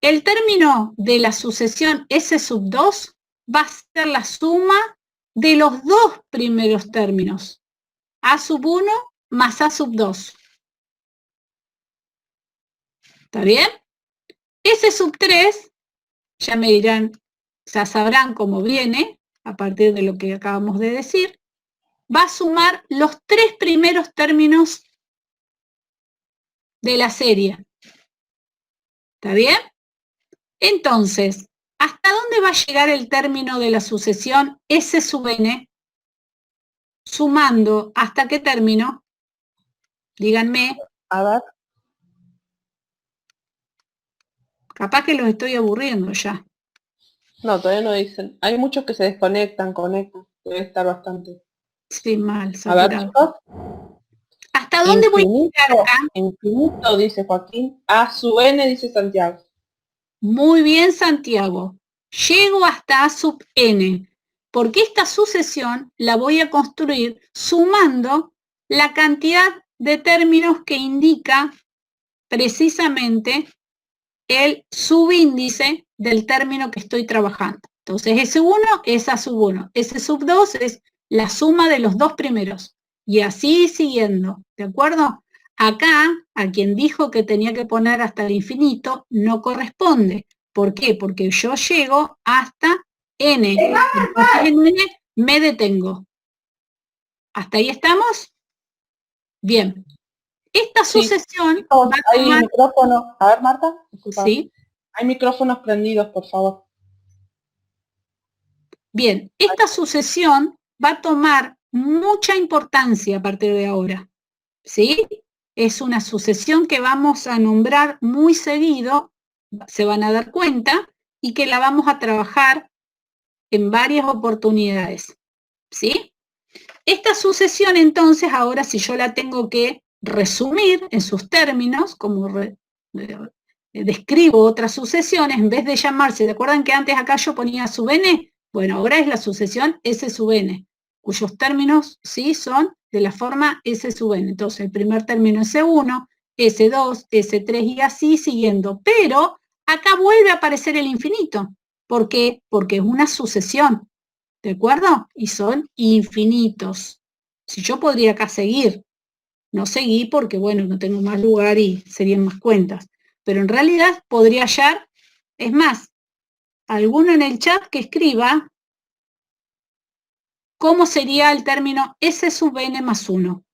El término de la sucesión S sub 2 va a ser la suma de los dos primeros términos, A sub 1 más A sub 2. ¿Está bien? S sub 3, ya me dirán, ya sabrán cómo viene, a partir de lo que acabamos de decir, va a sumar los tres primeros términos de la serie. ¿Está bien? Entonces, ¿hasta dónde va a llegar el término de la sucesión S sub n? Sumando, ¿hasta qué término? Díganme. A ver. Capaz que los estoy aburriendo ya. No, todavía no dicen. Hay muchos que se desconectan, conectan. Debe estar bastante. Sí, mal, saturado. A ver, chicos. ¿Hasta dónde voy a llegar acá? Infinito, dice Joaquín. A sub n, dice Santiago. Muy bien, Santiago. Llego hasta A sub n, porque esta sucesión la voy a construir sumando la cantidad de términos que indica precisamente el subíndice del término que estoy trabajando. Entonces, S1 es A sub 1, S sub 2 es la suma de los dos primeros, y así siguiendo, ¿de acuerdo? Acá, a quien dijo que tenía que poner hasta el infinito, no corresponde. ¿Por qué? Porque yo llego hasta n. Entonces en n me detengo. ¿Hasta ahí estamos? Bien. Esta sucesión... Sí. Hay micrófono. A ver, Marta. Disculpa. Sí. Hay micrófonos prendidos, por favor. Bien. Esta sucesión va a tomar mucha importancia a partir de ahora. ¿Sí? Es una sucesión que vamos a nombrar muy seguido, se van a dar cuenta, y que la vamos a trabajar en varias oportunidades. ¿Sí? Esta sucesión, entonces, ahora si yo la tengo que resumir en sus términos, como describo otras sucesiones, en vez de llamarse, ¿se acuerdan que antes acá yo ponía sub n? Bueno, ahora es la sucesión S sub n, cuyos términos, sí, son de la forma S sub n. Entonces, el primer término es S1, S2, S3 y así siguiendo. Pero acá vuelve a aparecer el infinito. ¿Por qué? Porque es una sucesión. ¿De acuerdo? Y son infinitos. Si yo podría acá seguir, no seguí porque, bueno, no tengo más lugar y serían más cuentas. Pero en realidad podría hallar, es más, alguno en el chat que escriba cómo sería el término S sub n más 1.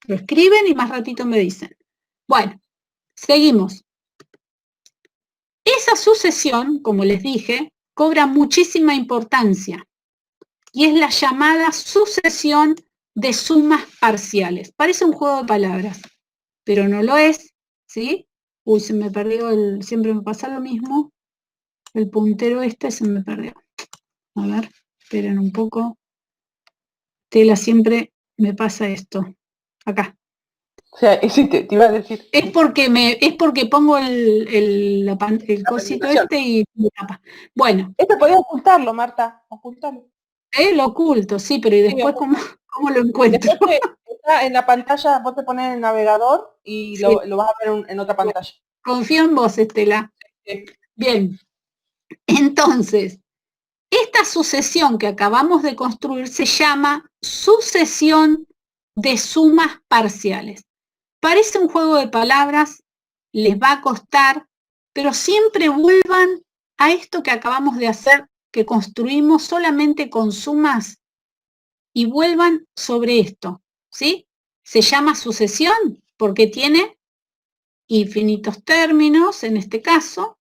Lo escriben y más ratito me dicen. Bueno, seguimos. Esa sucesión, como les dije, cobra muchísima importancia. Y es la llamada sucesión de sumas parciales. Parece un juego de palabras, pero no lo es, ¿sí? Uy, se me perdió siempre me pasa lo mismo. El puntero este se me perdió. A ver, esperen un poco. Tela, siempre me pasa esto. Acá. O sea, sí, te iba a decir. Es porque pongo el cosito este y me tapa. Bueno. Esto podía ocultarlo, Marta, ocultarlo. Lo oculto, sí, pero ¿y después cómo lo encuentro? Después está en la pantalla, vos te pones en el navegador y sí, lo vas a ver en otra pantalla. Confío en vos, Estela. Sí. Bien. Entonces, esta sucesión que acabamos de construir se llama sucesión de sumas parciales. Parece un juego de palabras, les va a costar, pero siempre vuelvan a esto que acabamos de hacer, que construimos solamente con sumas, y vuelvan sobre esto, ¿sí? Se llama sucesión porque tiene infinitos términos, en este caso,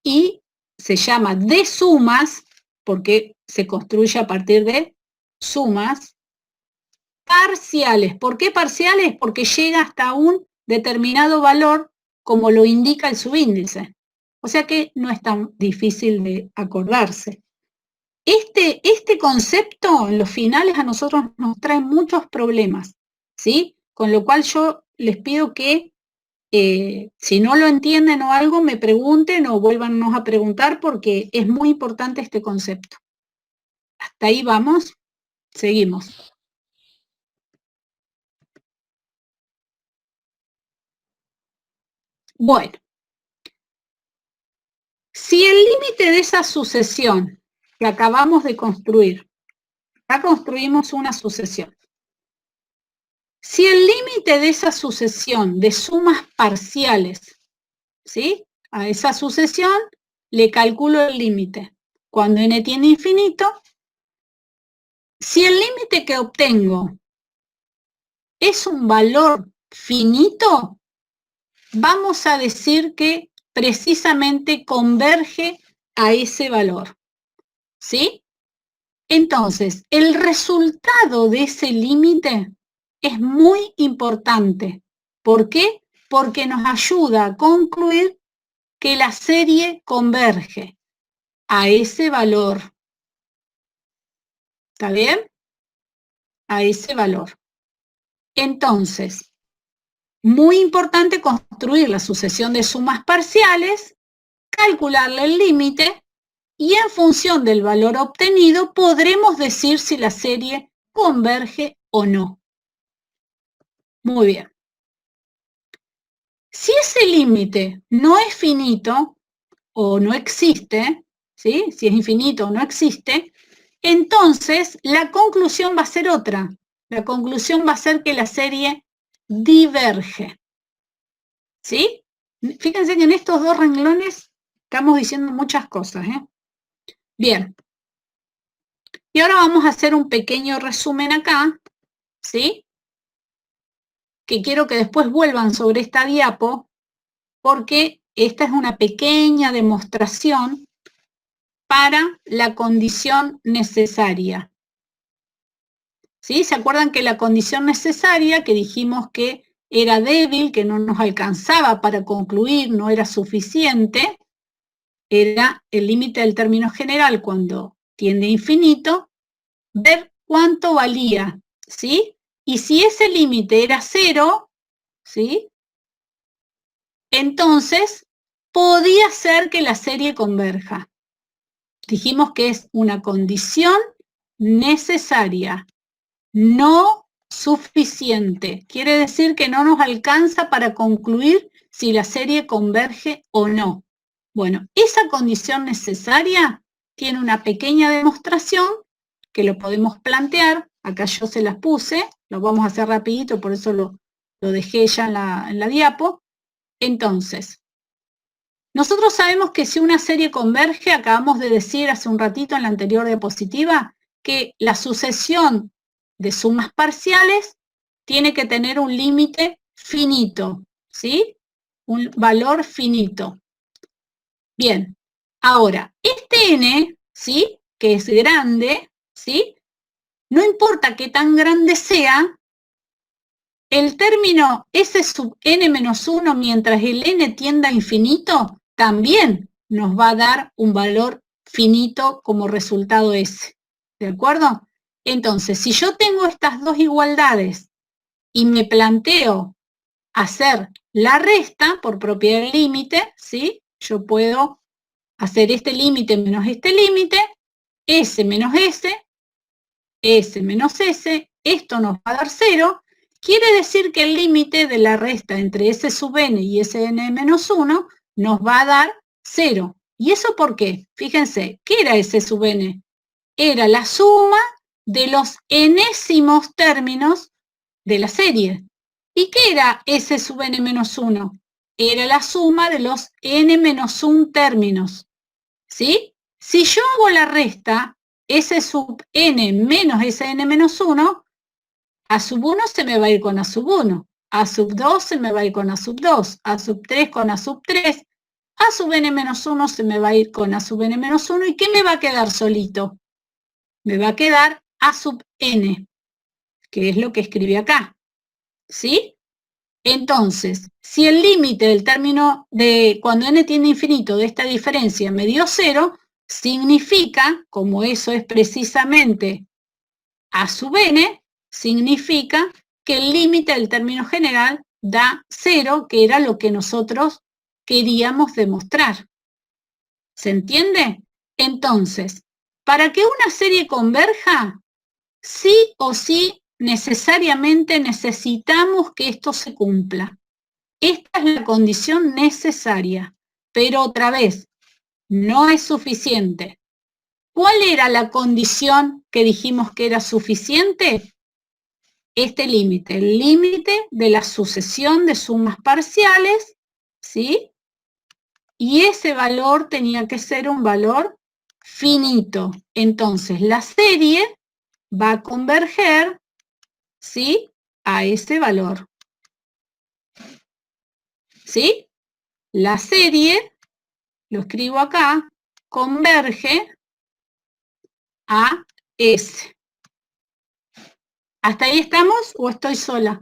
y se llama de sumas porque se construye a partir de sumas parciales. ¿Por qué parciales? Porque llega hasta un determinado valor como lo indica el subíndice. O sea que no es tan difícil de acordarse. Este concepto en los finales a nosotros nos trae muchos problemas, ¿sí? Con lo cual yo les pido que si no lo entienden o algo, me pregunten o vuélvanos a preguntar porque es muy importante este concepto. Hasta ahí vamos, seguimos. Bueno, si el límite de esa sucesión que acabamos de construir, ya construimos una sucesión. Si el límite de esa sucesión de sumas parciales, ¿sí? A esa sucesión le calculo el límite. Cuando n tiende a infinito, si el límite que obtengo es un valor finito, vamos a decir que precisamente converge a ese valor, ¿sí? Entonces, el resultado de ese límite es muy importante. ¿Por qué? Porque nos ayuda a concluir que la serie converge a ese valor. ¿Está bien? A ese valor. Entonces, muy importante construir la sucesión de sumas parciales, calcularle el límite y en función del valor obtenido podremos decir si la serie converge o no. Muy bien. Si ese límite no es finito o no existe, ¿sí? Si es infinito o no existe, entonces la conclusión va a ser otra. La conclusión va a ser que la serie diverge, ¿sí? Fíjense que en estos dos renglones estamos diciendo muchas cosas, ¿eh? Bien. Y ahora vamos a hacer un pequeño resumen acá, ¿sí? Que quiero que después vuelvan sobre esta diapo, porque esta es una pequeña demostración para la condición necesaria. ¿Sí? ¿Se acuerdan que la condición necesaria, que dijimos que era débil, que no nos alcanzaba para concluir, no era suficiente, era el límite del término general cuando tiende a infinito, ver cuánto valía, ¿sí? Y si ese límite era 0, ¿sí? Entonces, podía ser que la serie converja. Dijimos que es una condición necesaria, no suficiente. Quiere decir que no nos alcanza para concluir si la serie converge o no. Bueno, esa condición necesaria tiene una pequeña demostración que lo podemos plantear. Acá yo se las puse, lo vamos a hacer rapidito, por eso lo dejé ya en la diapo. Entonces, nosotros sabemos que si una serie converge, acabamos de decir hace un ratito en la anterior diapositiva, que la sucesión de sumas parciales tiene que tener un límite finito, ¿sí? Un valor finito. Bien, ahora, este n, ¿sí? Que es grande, ¿sí? No importa qué tan grande sea, el término s sub n menos 1 mientras el n tienda a infinito también nos va a dar un valor finito como resultado s. ¿De acuerdo? Entonces, si yo tengo estas dos igualdades y me planteo hacer la resta por propiedad del límite, ¿sí? Yo puedo hacer este límite menos este límite, s menos s menos s, esto nos va a dar 0, quiere decir que el límite de la resta entre s sub n y sn menos 1 nos va a dar 0. ¿Y eso por qué? Fíjense, ¿qué era s sub n? Era la suma de los enésimos términos de la serie. ¿Y qué era s sub n menos 1? Era la suma de los n menos 1 términos. ¿Sí? Si yo hago la resta, s sub n menos sn menos 1, a sub 1 se me va a ir con a sub 1, a sub 2 se me va a ir con a sub 2, a sub 3 con a sub 3, a sub n menos 1 se me va a ir con a sub n menos 1, ¿y qué me va a quedar solito? Me va a quedar a sub n, que es lo que escribí acá, ¿sí? Entonces, si el límite del término de cuando n tiende a infinito de esta diferencia me dio 0, significa, como eso es precisamente a sub n, significa que el límite del término general da 0, que era lo que nosotros queríamos demostrar. ¿Se entiende? Entonces, para que una serie converja, sí o sí, necesariamente necesitamos que esto se cumpla. Esta es la condición necesaria, pero otra vez, no es suficiente. ¿Cuál era la condición que dijimos que era suficiente? Este límite, el límite de la sucesión de sumas parciales, ¿sí? Y ese valor tenía que ser un valor finito. Entonces, la serie va a converger, ¿sí?, a ese valor. ¿Sí? La serie, lo escribo acá, converge a S. ¿Hasta ahí estamos o estoy sola?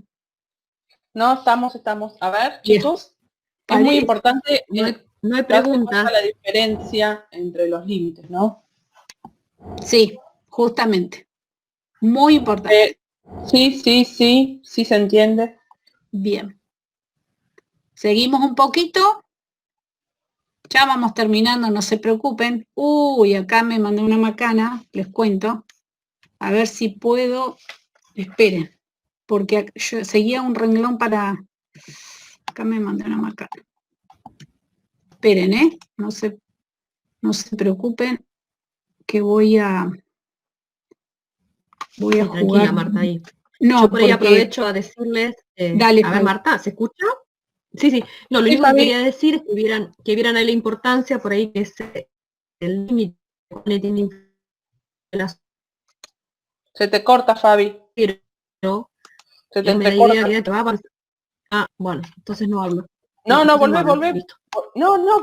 No, estamos. A ver, Bien. chicos, es muy importante No hay darse pregunta. cuenta la diferencia entre los límites, ¿no? Sí, justamente. Muy importante. Sí se entiende. Bien. Seguimos un poquito. Ya vamos terminando, no se preocupen. Uy, acá me mandé una macana, les cuento. A ver si puedo. Esperen, porque yo seguía un renglón para... Acá me mandé una macana. Esperen, ¿eh? No se preocupen, que voy a Sí, jugar. tranquila, Marta, ahí. No, yo por ahí porque... aprovecho a decirles... Dale, a ver, Fabi. Marta, ¿se escucha? Sí. No, lo Sí, único que Fabi. quería decir es que vieran ahí la importancia por ahí que es el límite de la Se te corta, Fabi. pero Se te me da entrecorta. idea que va a avanzar. Ah, bueno, entonces no hablo. No, Entonces volvé. hablo, listo. No,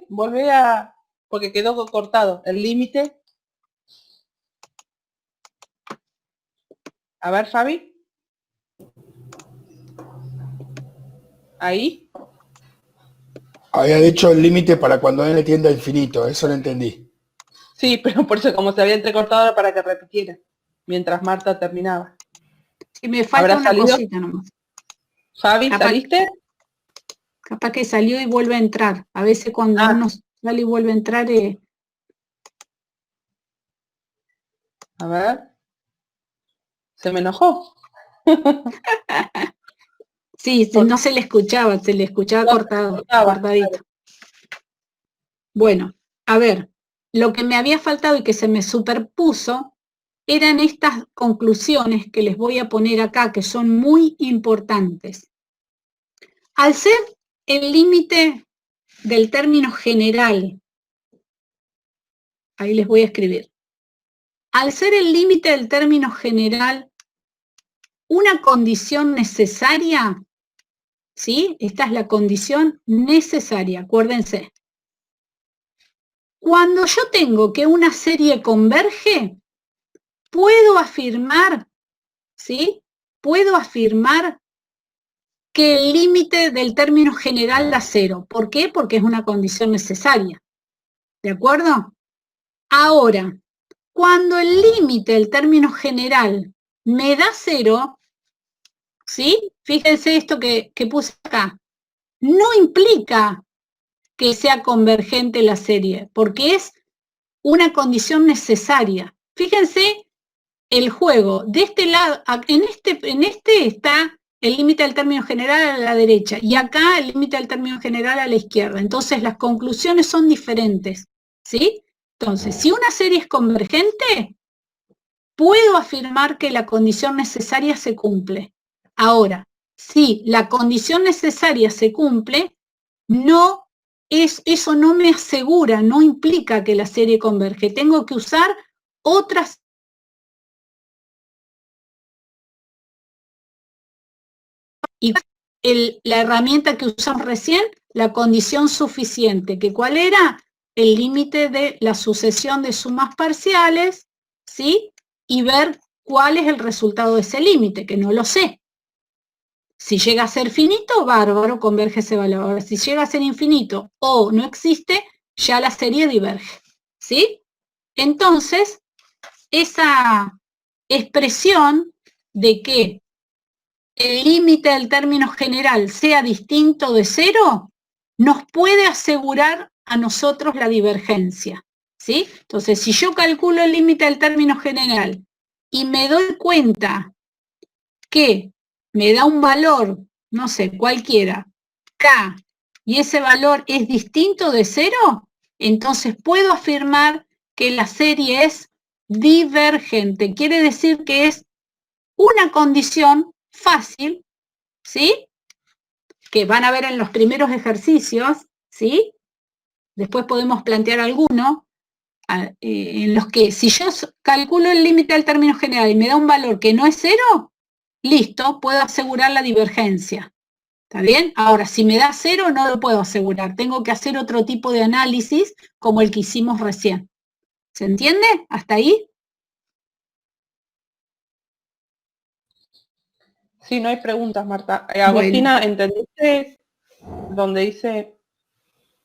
volvé a... Porque quedó cortado. El límite. A ver, Fabi. Ahí. Había dicho el límite para cuando n tiende a infinito, eso lo entendí. Sí, pero por eso como se había entrecortado era para que repitiera. Mientras Marta terminaba. Y me falta una salido? cosita nomás. Fabi, ¿saliste? Capaz que salió y vuelve a entrar. A veces cuando uno sale y vuelve a entrar... A ver. Se me enojó. Sí, no se le escuchaba cortado, cortadito. Bueno, a ver, lo que me había faltado y que se me superpuso eran estas conclusiones que les voy a poner acá, que son muy importantes. Al ser el límite del término general, ahí les voy a escribir, al ser el límite del término general una condición necesaria, ¿sí? Esta es la condición necesaria, acuérdense. Cuando yo tengo que una serie converge, puedo afirmar, ¿sí? Puedo afirmar que el límite del término general da 0. ¿Por qué? Porque es una condición necesaria. ¿De acuerdo? Ahora, cuando el límite del término general me da 0, ¿sí? Fíjense esto que puse acá. No implica que sea convergente la serie, porque es una condición necesaria. Fíjense el juego. De este lado, en este está el límite del término general a la derecha y acá el límite del término general a la izquierda. Entonces las conclusiones son diferentes, ¿sí? Entonces, si una serie es convergente, puedo afirmar que la condición necesaria se cumple. Ahora, si la condición necesaria se cumple, eso no me asegura, no implica que la serie converge. Tengo que usar otras y la herramienta que usamos recién, la condición suficiente, que ¿cuál era? El límite de la sucesión de sumas parciales, ¿sí? Y ver cuál es el resultado de ese límite, que no lo sé. Si llega a ser finito, bárbaro, converge ese valor. Ahora, si llega a ser infinito o no existe, ya la serie diverge, ¿sí? Entonces, esa expresión de que el límite del término general sea distinto de 0, nos puede asegurar a nosotros la divergencia, ¿sí? Entonces, si yo calculo el límite del término general y me doy cuenta que me da un valor, no sé, cualquiera, K, y ese valor es distinto de 0, entonces puedo afirmar que la serie es divergente. Quiere decir que es una condición fácil, ¿sí? Que van a ver en los primeros ejercicios, ¿sí? Después podemos plantear alguno, en los que si yo calculo el límite del término general y me da un valor que no es 0, listo, puedo asegurar la divergencia. ¿Está bien? Ahora, si me da 0, no lo puedo asegurar. Tengo que hacer otro tipo de análisis como el que hicimos recién. ¿Se entiende? ¿Hasta ahí? Sí, no hay preguntas, Marta. Agostina, Bueno. ¿entendiste donde dice,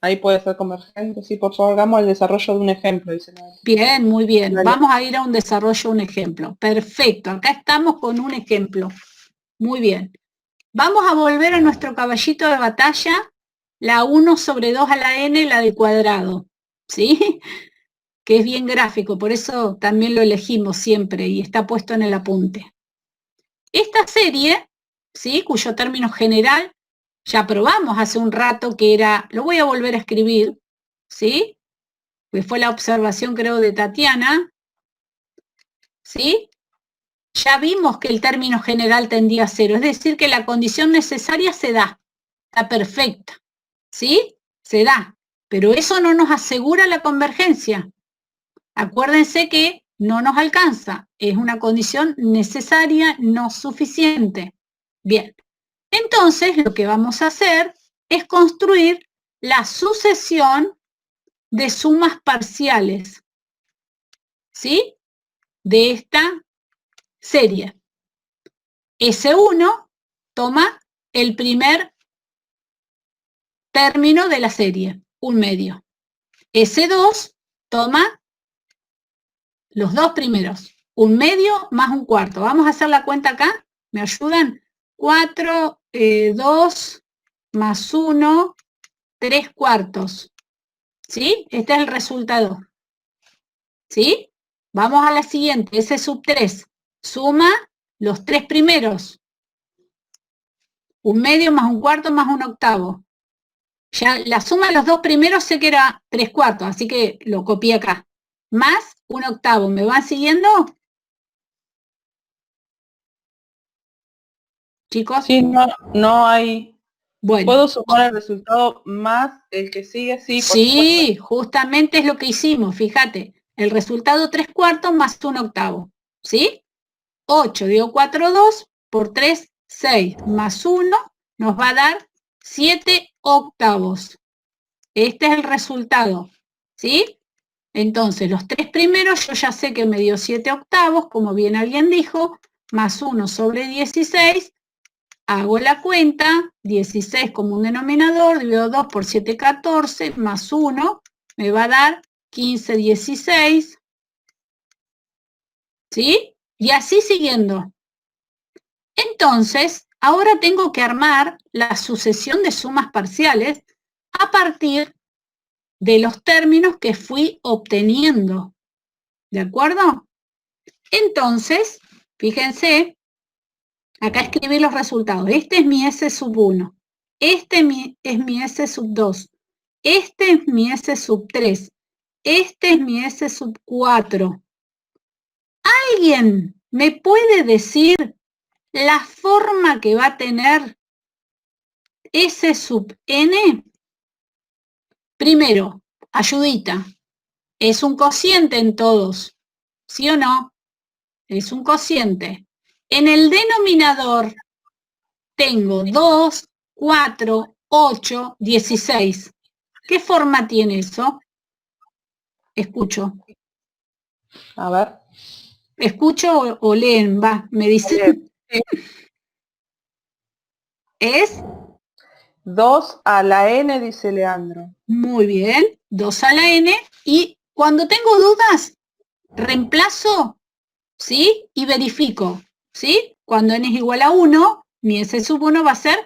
ahí puede ser convergente? Sí, por favor, hagamos el desarrollo de un ejemplo, dice. Bien, muy bien. Dale. Vamos a ir a un desarrollo, un ejemplo. Perfecto, acá estamos con un ejemplo. Muy bien. Vamos a volver a nuestro caballito de batalla, la 1 sobre 2 a la n, la de cuadrado, ¿sí? Que es bien gráfico, por eso también lo elegimos siempre y está puesto en el apunte. Esta serie, ¿sí? Cuyo término general ya probamos hace un rato, que era, lo voy a volver a escribir, ¿sí? Que fue la observación, creo, de Tatiana, ¿sí? Ya vimos que el término general tendía a 0, es decir, que la condición necesaria se da, está perfecta, ¿sí? Se da, pero eso no nos asegura la convergencia. Acuérdense que no nos alcanza, es una condición necesaria, no suficiente. Bien, entonces lo que vamos a hacer es construir la sucesión de sumas parciales, ¿sí? De esta serie. S1 toma el primer término de la serie, un medio. S2 toma los dos primeros, un medio más un cuarto. Vamos a hacer la cuenta acá, ¿me ayudan? 4, 2 más 1, 3 cuartos. ¿Sí? Este es el resultado. ¿Sí? Vamos a la siguiente, S sub 3. Suma los tres primeros. Un medio más un cuarto más un octavo. Ya la suma de los dos primeros sé que era 3 cuartos, así que lo copié acá. Más un octavo. ¿Me van siguiendo? Chicos. Sí, no hay. Bueno. ¿Puedo sumar el resultado más el que sigue? Sí, por sí, supuesto. justamente es lo que hicimos, fíjate. El resultado 3 cuartos más un octavo. ¿Sí? 8 digo 4, 2 por 3, 6 más 1 nos va a dar 7 octavos. Este es el resultado. ¿Sí? Entonces, los tres primeros yo ya sé que me dio 7 octavos, como bien alguien dijo, más 1 sobre 16. Hago la cuenta, 16 como un denominador, divido 2 por 7, 14, más 1, me va a dar 15, 16. ¿Sí? Y así siguiendo. Entonces, ahora tengo que armar la sucesión de sumas parciales a partir de los términos que fui obteniendo. ¿De acuerdo? Entonces, fíjense, acá escribí los resultados. Este es mi S sub 1. Este es mi S sub 2. Este es mi S sub 3. Este es mi S sub 4. ¿Alguien me puede decir la forma que va a tener S sub n? Primero, ayudita. Es un cociente en todos. ¿Sí o no? Es un cociente. En el denominador tengo 2, 4, 8, 16. ¿Qué forma tiene eso? Escucho. A ver. ¿Escucho o leen? Va, me dicen. Sí. Es 2 a la n, dice Leandro. muy bien, 2 a la n. Y cuando tengo dudas, reemplazo, ¿sí? Y verifico, ¿sí? Cuando n es igual a 1, Mi S sub 1 va a ser,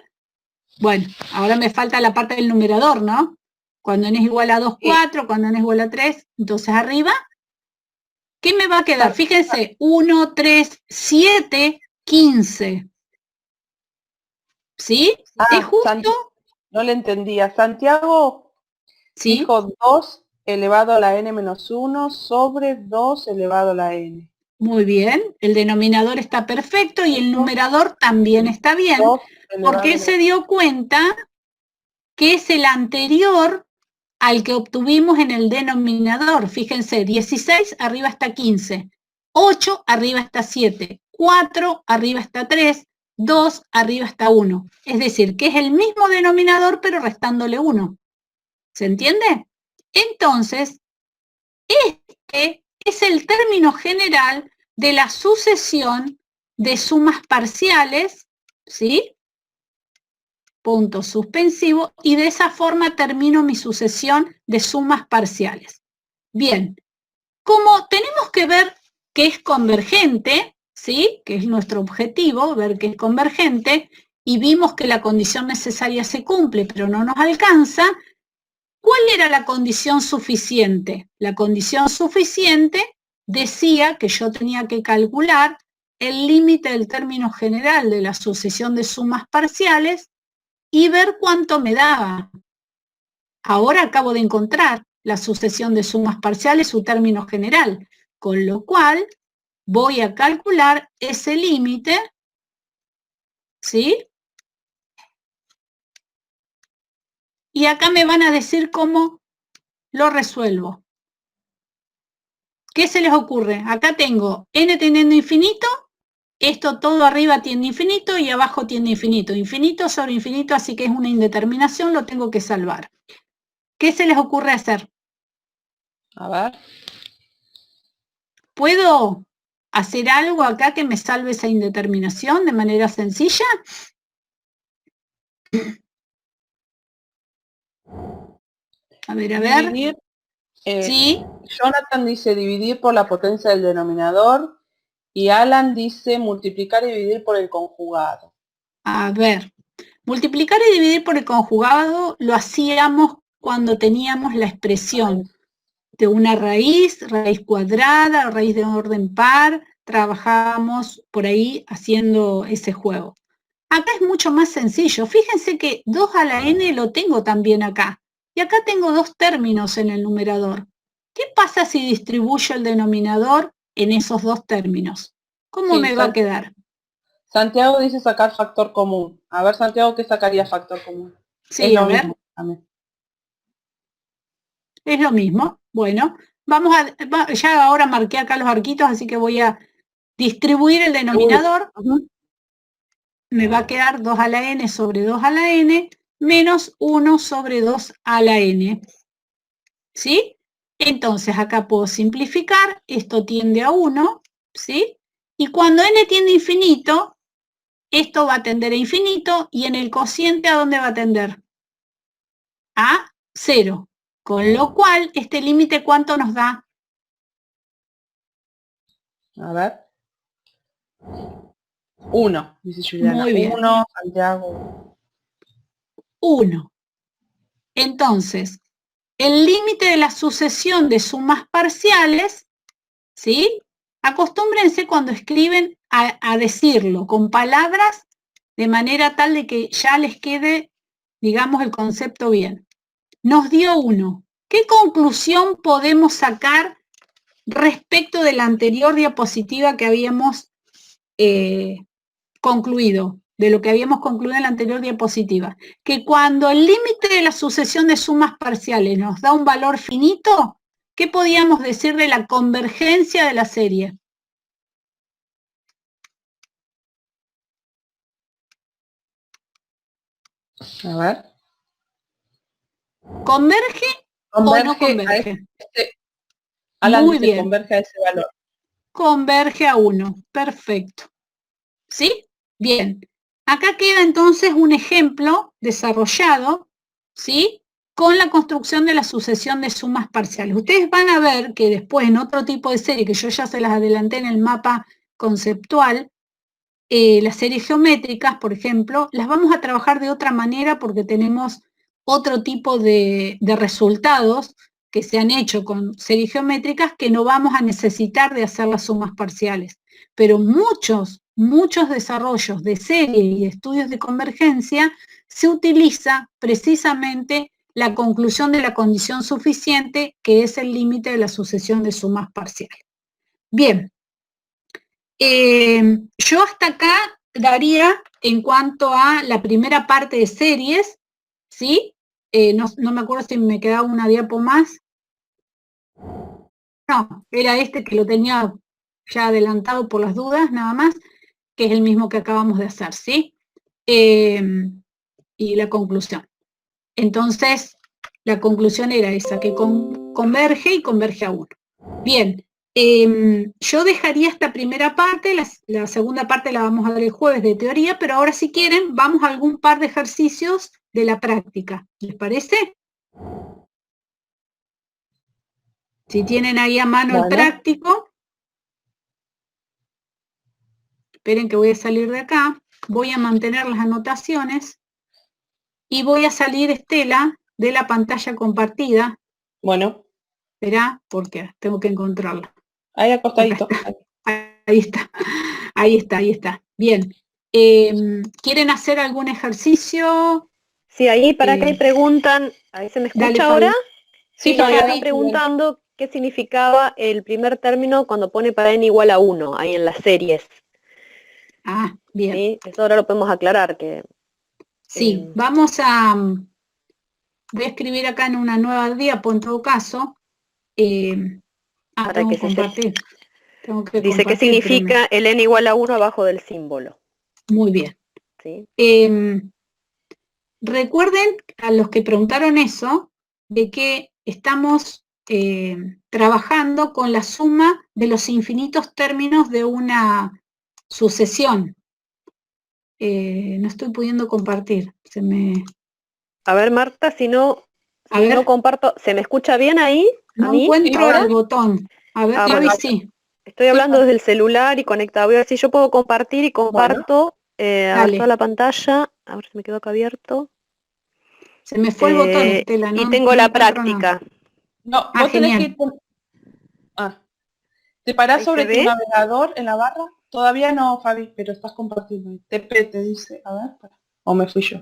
bueno, ahora me falta la parte del numerador, ¿no? Cuando n es igual a 2, 4, cuando n es igual a 3, entonces arriba, ¿qué me va a quedar? Fíjense, 1, 3, 7, 15. ¿Sí? ¿Es justo? No le entendía. Santiago ¿Sí? dijo 2 elevado a la n menos 1 sobre 2 elevado a la n. Muy bien, el denominador está perfecto y el numerador también está bien, porque él se dio cuenta que es el anterior al que obtuvimos en el denominador. Fíjense, 16 arriba está 15, 8 arriba está 7, 4 arriba está 3, 2 arriba está 1. Es decir, que es el mismo denominador pero restándole 1. ¿Se entiende? Entonces, este es el término general de la sucesión de sumas parciales, ¿sí? Punto suspensivo, y de esa forma termino mi sucesión de sumas parciales. Bien, como tenemos que ver que es convergente, ¿sí? Que es nuestro objetivo, ver que es convergente, y vimos que la condición necesaria se cumple, pero no nos alcanza. ¿Cuál era la condición suficiente? La condición suficiente decía que yo tenía que calcular el límite del término general de la sucesión de sumas parciales y ver cuánto me daba. Ahora acabo de encontrar la sucesión de sumas parciales, su término general, con lo cual voy a calcular ese límite, ¿sí? Y acá me van a decir cómo lo resuelvo. ¿Qué se les ocurre? Acá tengo n teniendo infinito, esto todo arriba tiende infinito y abajo tiende infinito. Infinito sobre infinito, así que es una indeterminación, lo tengo que salvar. ¿Qué se les ocurre hacer? A ver. ¿Puedo hacer algo acá que me salve esa indeterminación de manera sencilla? A ver. Dividir, sí. Jonathan dice dividir por la potencia del denominador y Alan dice multiplicar y dividir por el conjugado. A ver, multiplicar y dividir por el conjugado lo hacíamos cuando teníamos la expresión de una raíz cuadrada, raíz de orden par, trabajábamos por ahí haciendo ese juego. Acá es mucho más sencillo. Fíjense que 2 a la n lo tengo también acá. Y acá tengo 2 términos en el numerador. ¿Qué pasa si distribuyo el denominador en esos 2 términos? ¿Cómo me va a quedar? Santiago dice sacar factor común. A ver, Santiago, ¿qué sacaría factor común? Sí, a ver. Es lo mismo. Bueno, vamos a, ya ahora marqué acá los arquitos, así que voy a distribuir el denominador. Me va a quedar 2 a la n sobre 2 a la n menos 1 sobre 2 a la n. ¿Sí? Entonces acá puedo simplificar, esto tiende a 1, ¿sí? Y cuando n tiende a infinito, esto va a tender a infinito, y en el cociente, ¿a dónde va a tender? A 0. Con lo cual, este límite, ¿cuánto nos da? A ver. 1, dice Juliana. Muy bien. 1, Santiago. 1. Entonces, el límite de la sucesión de sumas parciales, ¿sí? Acostúmbrense cuando escriben a decirlo con palabras de manera tal de que ya les quede, digamos, el concepto bien. Nos dio 1. ¿Qué conclusión podemos sacar respecto de la anterior diapositiva que habíamos concluido? De lo que habíamos concluido en la anterior diapositiva, que cuando el límite de la sucesión de sumas parciales nos da un valor finito, ¿qué podíamos decir de la convergencia de la serie? A ver. ¿Converge o no converge? Alan dice converge a ese valor. Converge a 1, perfecto. ¿Sí? Bien. Acá queda entonces un ejemplo desarrollado, ¿sí? Con la construcción de la sucesión de sumas parciales. Ustedes van a ver que después en otro tipo de serie, que yo ya se las adelanté en el mapa conceptual, las series geométricas, por ejemplo, las vamos a trabajar de otra manera porque tenemos otro tipo de resultados que se han hecho con series geométricas que no vamos a necesitar de hacer las sumas parciales. Pero muchos desarrollos de serie y estudios de convergencia se utiliza precisamente la conclusión de la condición suficiente, que es el límite de la sucesión de sumas parciales. Bien, yo hasta acá daría en cuanto a la primera parte de series, ¿sí? No me acuerdo si me quedaba una diapo más. No, era este que lo tenía ya adelantado por las dudas, nada más, que es el mismo que acabamos de hacer, ¿sí? Y la conclusión. Entonces, la conclusión era esa, que converge y converge a 1. Bien, yo dejaría esta primera parte, la segunda parte la vamos a dar el jueves de teoría, pero ahora si quieren, vamos a algún par de ejercicios de la práctica. ¿Les parece? Si tienen ahí a mano el práctico, esperen que voy a salir de acá, voy a mantener las anotaciones y voy a salir, Estela, de la pantalla compartida. Bueno. Espera, porque tengo que encontrarla. Ahí acostadito. Ahí está. Bien. ¿Quieren hacer algún ejercicio? Sí, ahí para que preguntan, ¿ahí se me escucha dale, ahora? Sí, no, Fabi, están preguntando qué significaba el primer término cuando pone para n igual a 1, ahí en las series. Ah, bien. ¿Sí? Eso ahora lo podemos aclarar. Sí, vamos a... Voy a escribir acá en una nueva diapo, en todo caso. Para tengo que que compartir. Tengo que dice qué compartir, significa el n igual a 1 abajo del símbolo. Muy bien. ¿Sí? Recuerden a los que preguntaron eso, de que estamos trabajando con la suma de los infinitos términos de una sucesión. No estoy pudiendo compartir. A ver, Marta, si no comparto, ¿se me escucha bien ahí? No encuentro el botón. A ver, Gaby, sí. Estoy hablando desde el celular y conectado. Voy a ver si yo puedo compartir y comparto a ver toda la pantalla. A ver si me quedó acá abierto. Se me fue el botón, Estela. Y tengo la práctica. No, vos tenés que ir por... ¿Te parás sobre tu navegador en la barra? Todavía no, Fabi, pero estás compartiendo. TP te dice, a ver, o me fui yo.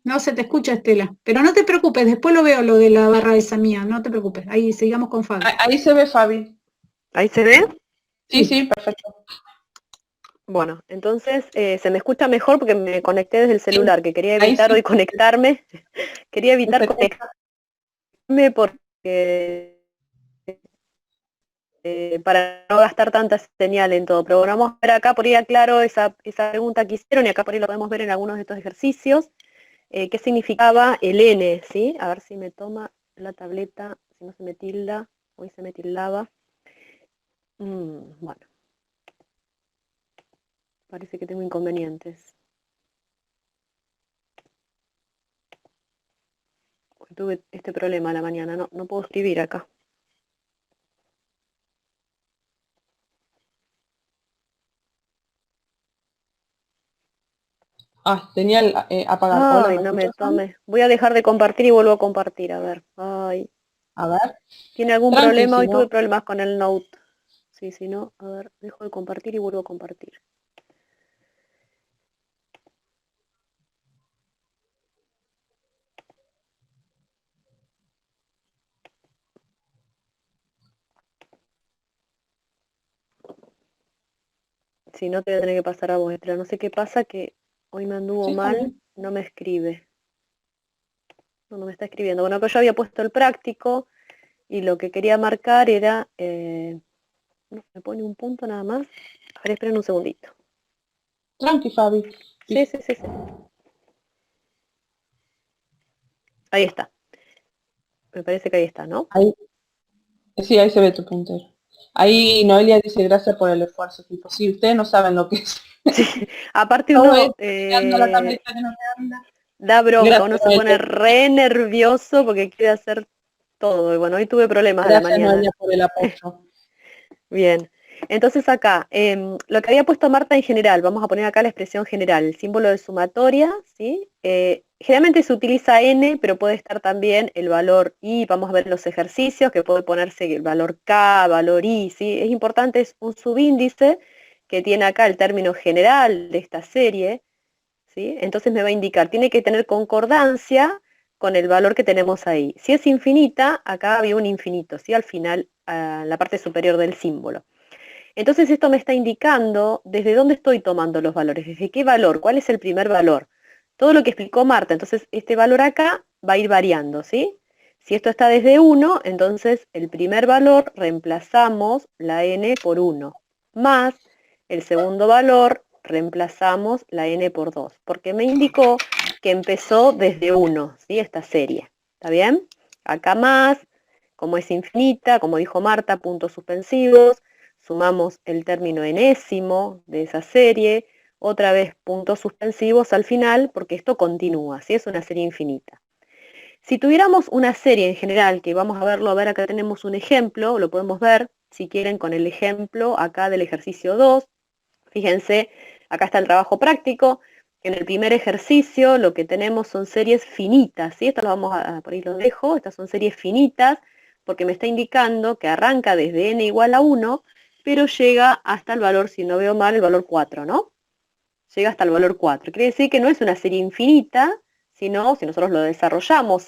No se te escucha, Estela. Pero no te preocupes, después lo veo lo de la barra esa mía, no te preocupes. Ahí sigamos con Fabi. Ahí se ve, Fabi. ¿Ahí se ve? Sí, perfecto. Bueno, entonces se me escucha mejor porque me conecté desde el celular, que quería evitar hoy conectarme. Quería evitar conectarme porque para no gastar tanta señal en todo. Pero bueno, vamos a ver acá, por ahí aclaro esa pregunta que hicieron y acá por ahí lo podemos ver en algunos de estos ejercicios. ¿Qué significaba el n? ¿Sí? A ver si me toma la tableta, si no se me tilda, hoy se me tildaba. Bueno. Parece que tengo inconvenientes. Tuve este problema a la mañana, no puedo escribir acá. Tenía apagado. Ay, no me tome. Voy a dejar de compartir y vuelvo a compartir, a ver. Ay. A ver. ¿Tiene algún problema? Hoy tuve problemas con el Note. Sí, si no, a ver, dejo de compartir y vuelvo a compartir. Si no, te voy a tener que pasar a vos, Estrella. No sé qué pasa, que hoy me anduvo mal, no me escribe. No me está escribiendo. Bueno, pero yo había puesto el práctico y lo que quería marcar era... me pone un punto nada más. A ver, esperen un segundito. Tranqui, Fabi. Sí. Ahí está. Me parece que ahí está, ¿no? Ahí. Sí, ahí se ve tu puntero. Ahí Noelia dice gracias por el esfuerzo. Tipo, sí, ustedes no saben lo que es. Sí, aparte uno da bronca, uno se pone re nervioso porque quiere hacer todo. Y bueno, hoy tuve problemas a la mañana. Noelia, por el apoyo. Bien. Entonces acá, lo que había puesto Marta en general, vamos a poner acá la expresión general, el símbolo de sumatoria, ¿sí? Generalmente se utiliza n, pero puede estar también el valor i, vamos a ver los ejercicios, que puede ponerse el valor k, valor i, ¿sí? Es importante, es un subíndice que tiene acá el término general de esta serie, ¿sí? Entonces me va a indicar, tiene que tener concordancia con el valor que tenemos ahí. Si es infinita, acá había un infinito, ¿sí? Al final, a la parte superior del símbolo. Entonces esto me está indicando desde dónde estoy tomando los valores, desde qué valor, cuál es el primer valor. Todo lo que explicó Marta, entonces este valor acá va a ir variando, ¿sí? Si esto está desde 1, entonces el primer valor reemplazamos la n por 1, más el segundo valor reemplazamos la n por 2, porque me indicó que empezó desde 1, ¿sí? Esta serie, ¿está bien? Acá más, como es infinita, como dijo Marta, puntos suspensivos, sumamos el término enésimo de esa serie, otra vez puntos suspensivos al final, porque esto continúa, ¿sí? Es una serie infinita. Si tuviéramos una serie en general, que vamos a verlo, a ver, acá tenemos un ejemplo, lo podemos ver, si quieren, con el ejemplo acá del ejercicio 2. Fíjense, acá está el trabajo práctico. En el primer ejercicio lo que tenemos son series finitas, ¿sí? Esto lo vamos a, por ahí lo dejo, estas son series finitas, porque me está indicando que arranca desde n igual a 1, pero llega hasta el valor, si no veo mal, el valor 4, ¿no? Llega hasta el valor 4. Quiere decir que no es una serie infinita, sino, si nosotros lo desarrollamos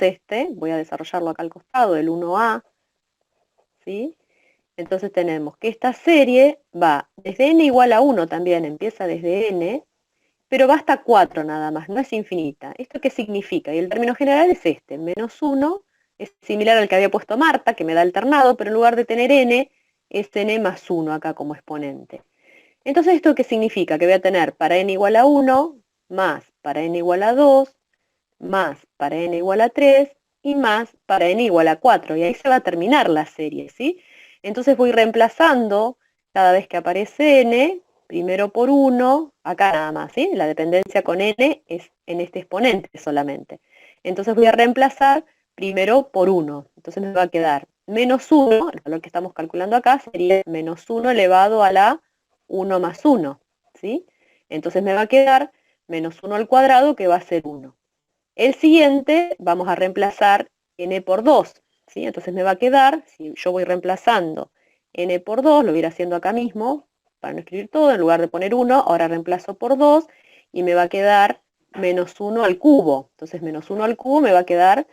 voy a desarrollarlo acá al costado, el 1a, ¿sí? Entonces tenemos que esta serie va desde n igual a 1 también, empieza desde n, pero va hasta 4 nada más, no es infinita. ¿Esto qué significa? Y el término general es este, menos 1, es similar al que había puesto Marta, que me da alternado, pero en lugar de tener n, es n más 1 acá como exponente. Entonces, ¿esto qué significa? Que voy a tener para n igual a 1, más para n igual a 2, más para n igual a 3, y más para n igual a 4. Y ahí se va a terminar la serie, ¿sí? Entonces voy reemplazando cada vez que aparece n, primero por 1, acá nada más, ¿sí? La dependencia con n es en este exponente solamente. Entonces voy a reemplazar primero por 1. Entonces me va a quedar menos 1, el valor que estamos calculando acá sería menos 1 elevado a la 1 más 1, ¿sí? Entonces me va a quedar menos 1 al cuadrado, que va a ser 1. El siguiente vamos a reemplazar n por 2, ¿sí? Entonces me va a quedar, si yo voy reemplazando n por 2, lo voy a ir haciendo acá mismo, para no escribir todo, en lugar de poner 1, ahora reemplazo por 2, y me va a quedar menos 1 al cubo. Entonces menos 1 al cubo me va a quedar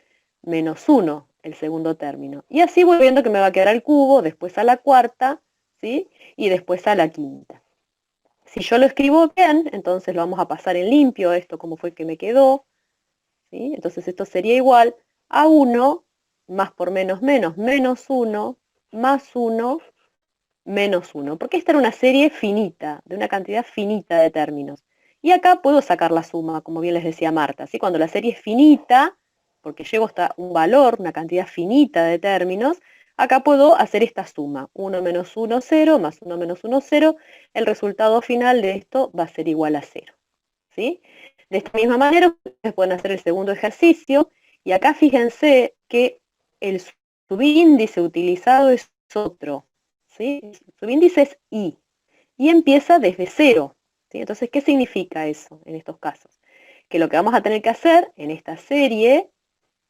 menos 1, el segundo término. Y así voy viendo que me va a quedar al cubo, después a la cuarta, ¿sí? Y después a la quinta. Si yo lo escribo bien, entonces lo vamos a pasar en limpio, esto como fue que me quedó, ¿sí? Entonces esto sería igual a 1 más por menos menos, menos 1, más 1, menos 1. Porque esta era una serie finita, de una cantidad finita de términos. Y acá puedo sacar la suma, como bien les decía Marta, ¿sí? Cuando la serie es finita, porque llego hasta un valor, una cantidad finita de términos, acá puedo hacer esta suma. 1 menos 1, 0, más 1 menos 1, 0. El resultado final de esto va a ser igual a 0, ¿sí? De esta misma manera, ustedes pueden hacer el segundo ejercicio, y acá fíjense que el subíndice utilizado es otro, ¿sí? El subíndice es i, y empieza desde 0, ¿sí? Entonces, ¿qué significa eso en estos casos? Que lo que vamos a tener que hacer en esta serie,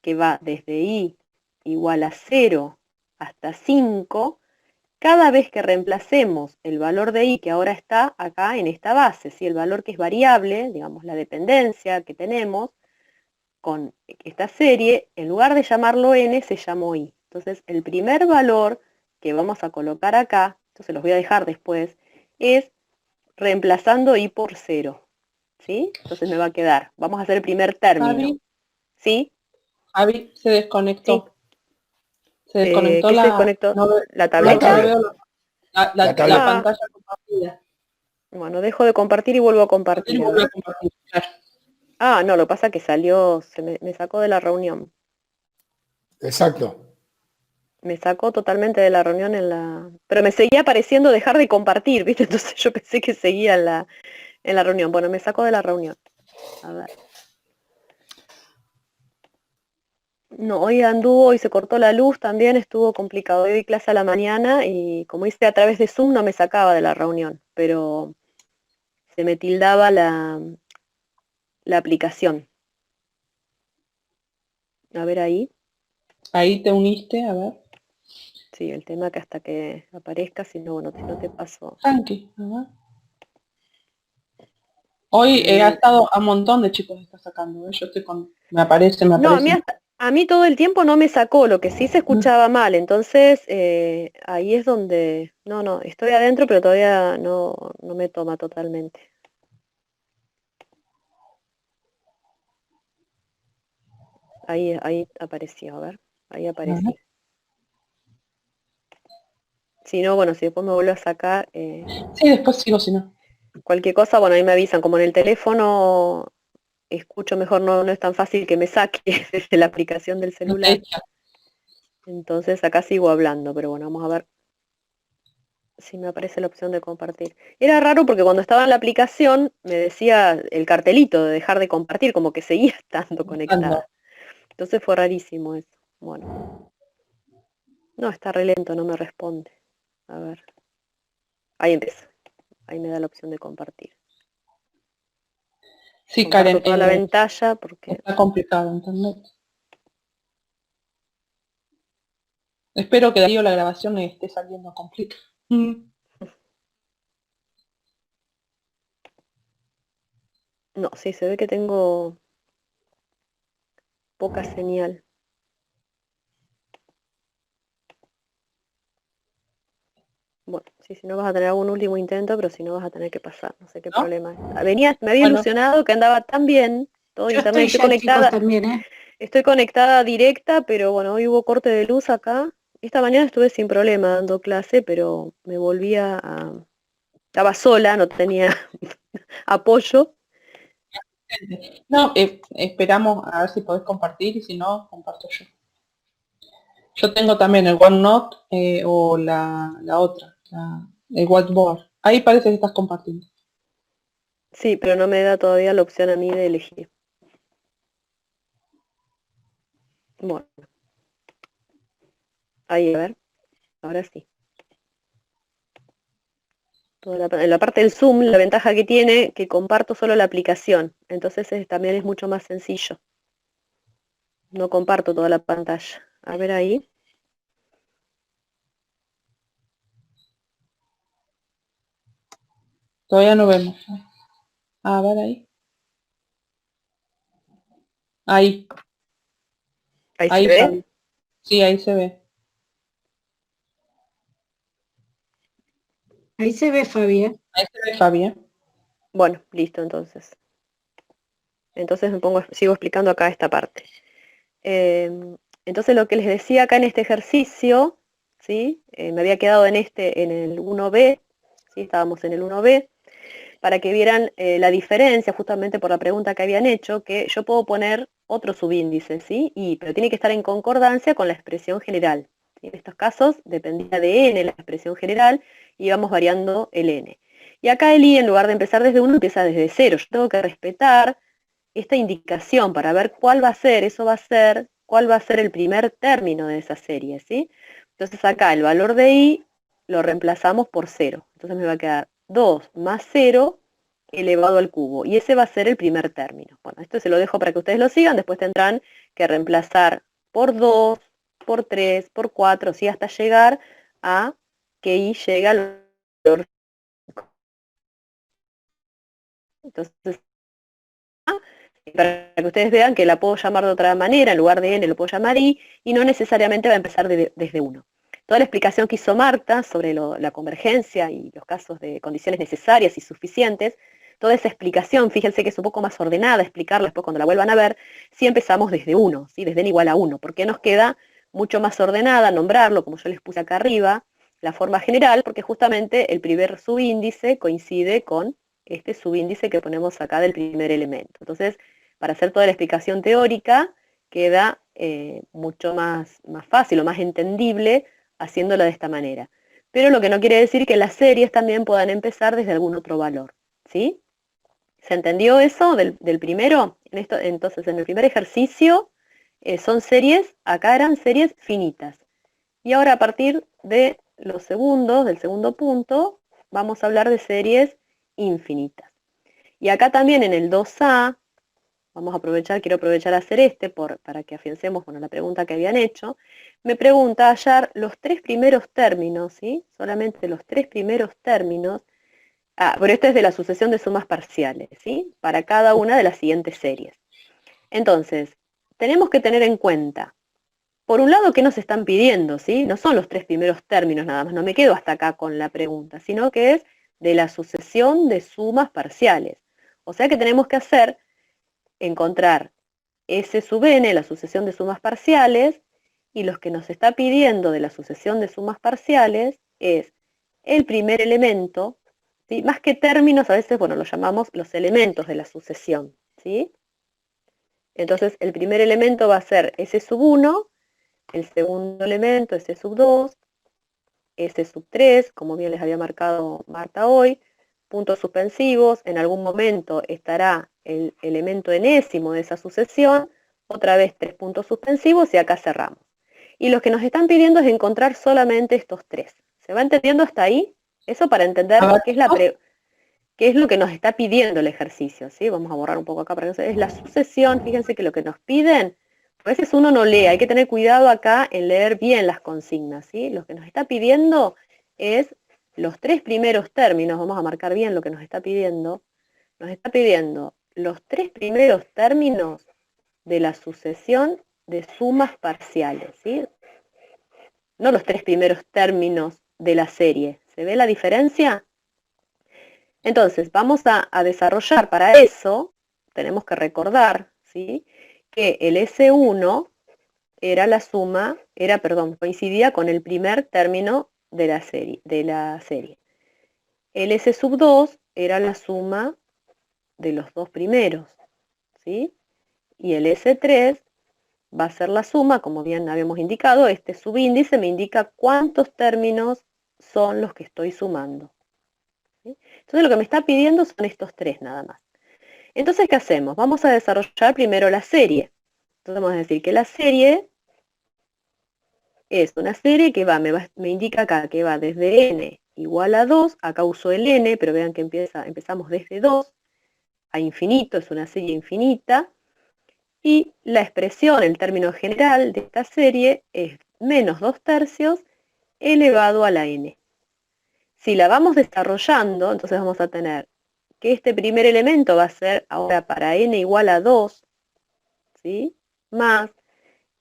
que va desde i igual a 0 hasta 5, cada vez que reemplacemos el valor de i, que ahora está acá en esta base, ¿sí? El valor que es variable, digamos la dependencia que tenemos con esta serie, en lugar de llamarlo n, se llamó i. Entonces el primer valor que vamos a colocar acá, entonces los voy a dejar después, es reemplazando i por 0, ¿sí? Entonces me va a quedar, vamos a hacer el primer término. Javi, ¿Sí? Javi, se desconectó. Sí. Se desconectó ¿Qué se la... desconectó? No, ¿La no tableta? veo La tablet. la pantalla compartida. Bueno, dejo de compartir y vuelvo a compartir. Vuelve a compartir, claro. Ah, no, lo que pasa es que salió, me sacó de la reunión. Exacto. Me sacó totalmente de la reunión pero me seguía pareciendo dejar de compartir, ¿viste? Entonces yo pensé que seguía en la reunión. Bueno, me sacó de la reunión. A ver. No, hoy anduvo, hoy se cortó la luz también, estuvo complicado. Hoy di clase a la mañana y como hice a través de Zoom no me sacaba de la reunión, pero se me tildaba la aplicación. A ver ahí. Ahí te uniste, a ver. Sí, el tema que hasta que aparezca, si no, bueno, si no te paso. Tranqui, a ver. Hoy ha estado a un montón de chicos está sacando, ¿eh? Yo estoy con... Me aparece. No, a mí todo el tiempo no me sacó, lo que sí se escuchaba mal, entonces ahí es donde, no, estoy adentro, pero todavía no me toma totalmente. Ahí apareció, a ver, ahí aparecí. Si no, bueno, si después me vuelvo a sacar, Sí, después sigo, si no. cualquier cosa, bueno, ahí me avisan, como en el teléfono escucho mejor, no es tan fácil que me saque desde la aplicación del celular. Entonces acá sigo hablando, pero bueno, vamos a ver si me aparece la opción de compartir. Era raro porque cuando estaba en la aplicación me decía el cartelito de dejar de compartir, como que seguía estando conectada. Entonces fue rarísimo eso. Bueno. No, está re lento, no me responde. A ver. Ahí empieza. Ahí me da la opción de compartir. Sí, Comparto Karen, toda la pantalla porque... está complicado internet. Espero que Darío la grabación esté saliendo completa. No, sí, se ve que tengo poca señal. Bueno, sí, si no vas a tener algún último intento, pero si no vas a tener que pasar, no sé qué problema es. Me había ilusionado que andaba tan bien, todo Yo internet, estoy ya, chicos, también, ¿eh? estoy conectada directa, pero bueno, hoy hubo corte de luz acá. Esta mañana estuve sin problema dando clase, pero me volvía a... Estaba sola, no tenía apoyo. No, esperamos a ver si podés compartir y si no, comparto yo. Yo tengo también el OneNote o la otra, el Whiteboard. Ahí parece que estás compartiendo. Sí, pero no me da todavía la opción a mí de elegir. Bueno, ahí, a ver, ahora sí. En la parte del Zoom, la ventaja que tiene, que comparto solo la aplicación. Entonces también es mucho más sencillo. No comparto toda la pantalla. A ver ahí. Todavía no vemos. A ver ahí. Ahí. Ahí se ve. Fabi. Sí, ahí se ve. Ahí se ve, Fabi, ¿eh? Ahí se ve, Fabi, ¿eh? Bueno, listo entonces. Entonces sigo explicando acá esta parte. Entonces lo que les decía acá en este ejercicio, ¿sí? Me había quedado en el 1B, ¿sí? Estábamos en el 1B, para que vieran la diferencia, justamente por la pregunta que habían hecho, que yo puedo poner otro subíndice, ¿sí? Pero tiene que estar en concordancia con la expresión general. ¿Sí? En estos casos dependía de n la expresión general y íbamos variando el n. Y acá el i, en lugar de empezar desde 1, empieza desde 0. Yo tengo que respetar esta indicación para ver cuál va a ser, cuál va a ser el primer término de esa serie, ¿sí? Entonces acá el valor de i lo reemplazamos por 0. Entonces me va a quedar 2 más 0 elevado al cubo. Y ese va a ser el primer término. Bueno, esto se lo dejo para que ustedes lo sigan. Después tendrán que reemplazar por 2, por 3, por 4, ¿sí? Hasta llegar a que i llega al valor 5. Entonces, para que ustedes vean que la puedo llamar de otra manera, en lugar de n lo puedo llamar i, y no necesariamente va a empezar desde 1. Toda la explicación que hizo Marta sobre la convergencia y los casos de condiciones necesarias y suficientes, toda esa explicación, fíjense que es un poco más ordenada explicarla después cuando la vuelvan a ver, si empezamos desde 1, ¿sí? Desde n igual a 1, porque nos queda mucho más ordenada nombrarlo, como yo les puse acá arriba, la forma general, porque justamente el primer subíndice coincide con este subíndice que ponemos acá del primer elemento. Entonces, para hacer toda la explicación teórica, queda mucho más fácil o más entendible haciéndola de esta manera. Pero lo que no quiere decir que las series también puedan empezar desde algún otro valor, ¿sí? ¿Se entendió eso del primero? Entonces, en el primer ejercicio, son series, acá eran series finitas. Y ahora a partir de los segundos, del segundo punto, vamos a hablar de series infinitas. Y acá también en el 2A, quiero aprovechar a hacer para que afiancemos la pregunta que habían hecho. Me pregunta hallar los 3 primeros términos, ¿sí? Solamente los 3 primeros términos. Pero esto es de la sucesión de sumas parciales, ¿sí? Para cada una de las siguientes series. Entonces, tenemos que tener en cuenta, por un lado, ¿qué nos están pidiendo? ¿Sí? No son los 3 primeros términos nada más, no me quedo hasta acá con la pregunta, sino que es de la sucesión de sumas parciales. O sea que tenemos que encontrar S sub n, la sucesión de sumas parciales, y los que nos está pidiendo de la sucesión de sumas parciales es el primer elemento, ¿sí? Más que términos, a veces, lo llamamos los elementos de la sucesión, ¿sí? Entonces, el primer elemento va a ser S sub 1, el segundo elemento S sub 2, S sub 3, como bien les había marcado Marta hoy, puntos suspensivos, en algún momento estará el elemento enésimo de esa sucesión, otra vez 3 puntos suspensivos y acá cerramos. Y lo que nos están pidiendo es encontrar solamente estos 3. ¿Se va entendiendo hasta ahí? Eso para entender qué es lo que nos está pidiendo el ejercicio, ¿sí? Vamos a borrar un poco acá para que es la sucesión. Fíjense que lo que nos piden, a veces uno no lee, hay que tener cuidado acá en leer bien las consignas, ¿sí? Lo que nos está pidiendo es los 3 primeros términos, vamos a marcar bien lo que nos está pidiendo los 3 primeros términos de la sucesión de sumas parciales, ¿sí? No los 3 primeros términos de la serie. ¿Se ve la diferencia? Entonces, vamos a desarrollar para eso, tenemos que recordar, ¿sí? Que el S1 coincidía con el primer término de la serie. El S sub 2 era la suma de los 2 primeros, ¿sí? Y el S3 va a ser la suma, como bien habíamos indicado, este subíndice me indica cuántos términos son los que estoy sumando, ¿sí? Entonces lo que me está pidiendo son estos 3 nada más. Entonces, ¿qué hacemos? Vamos a desarrollar primero la serie. Entonces vamos a decir que la serie es una serie que me indica acá que va desde n igual a 2, acá uso el n, pero vean que empezamos desde 2 a infinito, es una serie infinita, y la expresión, el término general de esta serie es menos 2/3 elevado a la n. Si la vamos desarrollando, entonces vamos a tener que este primer elemento va a ser ahora para n igual a 2, ¿sí? Más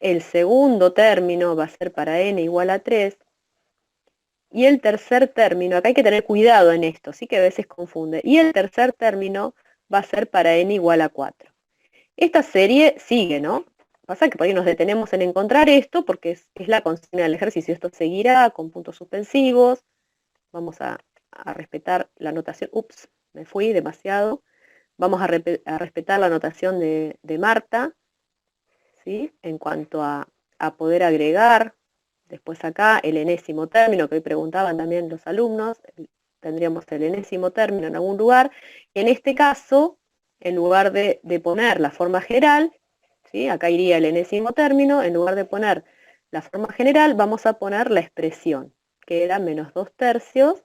el segundo término va a ser para n igual a 3, y el tercer término, acá hay que tener cuidado en esto, sí que a veces confunde, y el tercer término va a ser para n igual a 4. Esta serie sigue, ¿no? Pasa que por ahí nos detenemos en encontrar esto porque es la consigna del ejercicio. Esto seguirá con puntos suspensivos. Vamos a respetar la notación. Ups, me fui demasiado. Vamos a respetar la notación de Marta, ¿sí? En cuanto a poder agregar. Después acá el enésimo término que hoy preguntaban también los alumnos. Tendríamos el enésimo término en algún lugar. En este caso, en lugar de poner la forma general, ¿sí? Acá iría el enésimo término, en lugar de poner la forma general, vamos a poner la expresión, que era menos 2/3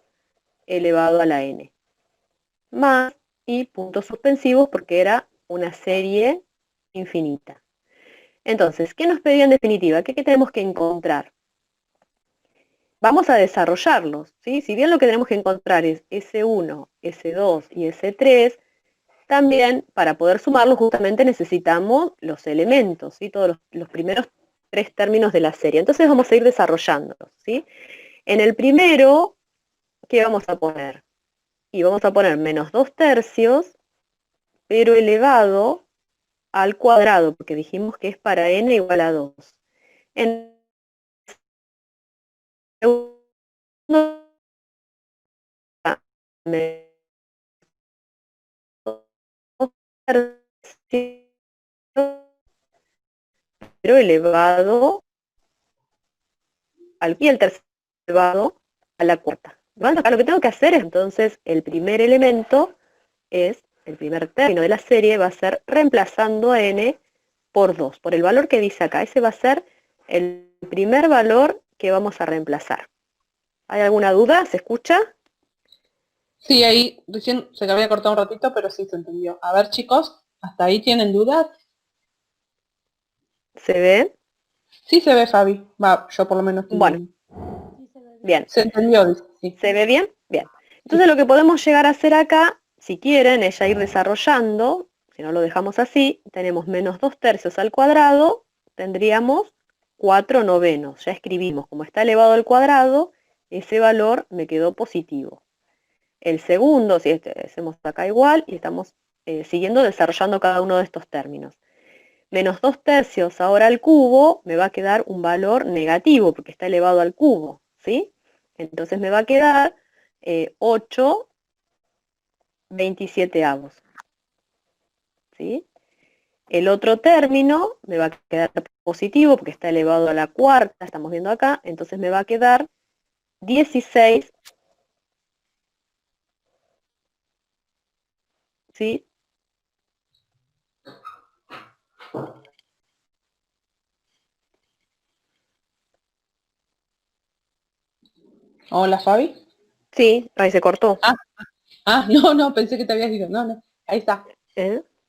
elevado a la n. Más, y puntos suspensivos, porque era una serie infinita. Entonces, ¿qué nos pedía en definitiva? ¿Qué tenemos que encontrar? Vamos a desarrollarlos, ¿sí? Si bien lo que tenemos que encontrar es S1, S2 y S3, también para poder sumarlos justamente necesitamos los elementos, ¿sí? Todos los primeros 3 términos de la serie. Entonces vamos a ir desarrollándolos, ¿sí? En el primero, ¿qué vamos a poner? Y vamos a poner menos 2/3, pero elevado al cuadrado, porque dijimos que es para n igual a 2. En el segundo, pero elevado y el tercer elevado a la cuarta. Bueno, acá lo que tengo que hacer es entonces el primer elemento es, el primer término de la serie va a ser reemplazando a n por 2, por el valor que dice acá. Ese va a ser el primer valor que vamos a reemplazar. ¿Hay alguna duda? ¿Se escucha? Sí, ahí recién se había cortado un ratito, pero sí se entendió. A ver, chicos, ¿hasta ahí tienen dudas? ¿Se ve? Sí se ve, Fabi. Va, yo por lo menos estoy Bueno, viendo. bien. Se entendió, dice, sí. ¿Se ve bien? Bien. Entonces lo que podemos llegar a hacer acá, si quieren, es ya ir desarrollando. Si no lo dejamos así, tenemos menos 2/3 al cuadrado, tendríamos 4/9. Ya escribimos, como está elevado al cuadrado, ese valor me quedó positivo. El segundo, si hacemos acá igual, y estamos siguiendo desarrollando cada uno de estos términos. Menos 2/3 ahora al cubo, me va a quedar un valor negativo, porque está elevado al cubo, ¿sí? Entonces me va a quedar 8/27, ¿sí? El otro término me va a quedar positivo, porque está elevado a la cuarta, estamos viendo acá, entonces me va a quedar 16, ¿sí? Hola, Fabi. Sí, ahí se cortó. No, pensé que te habías ido. No, ahí está.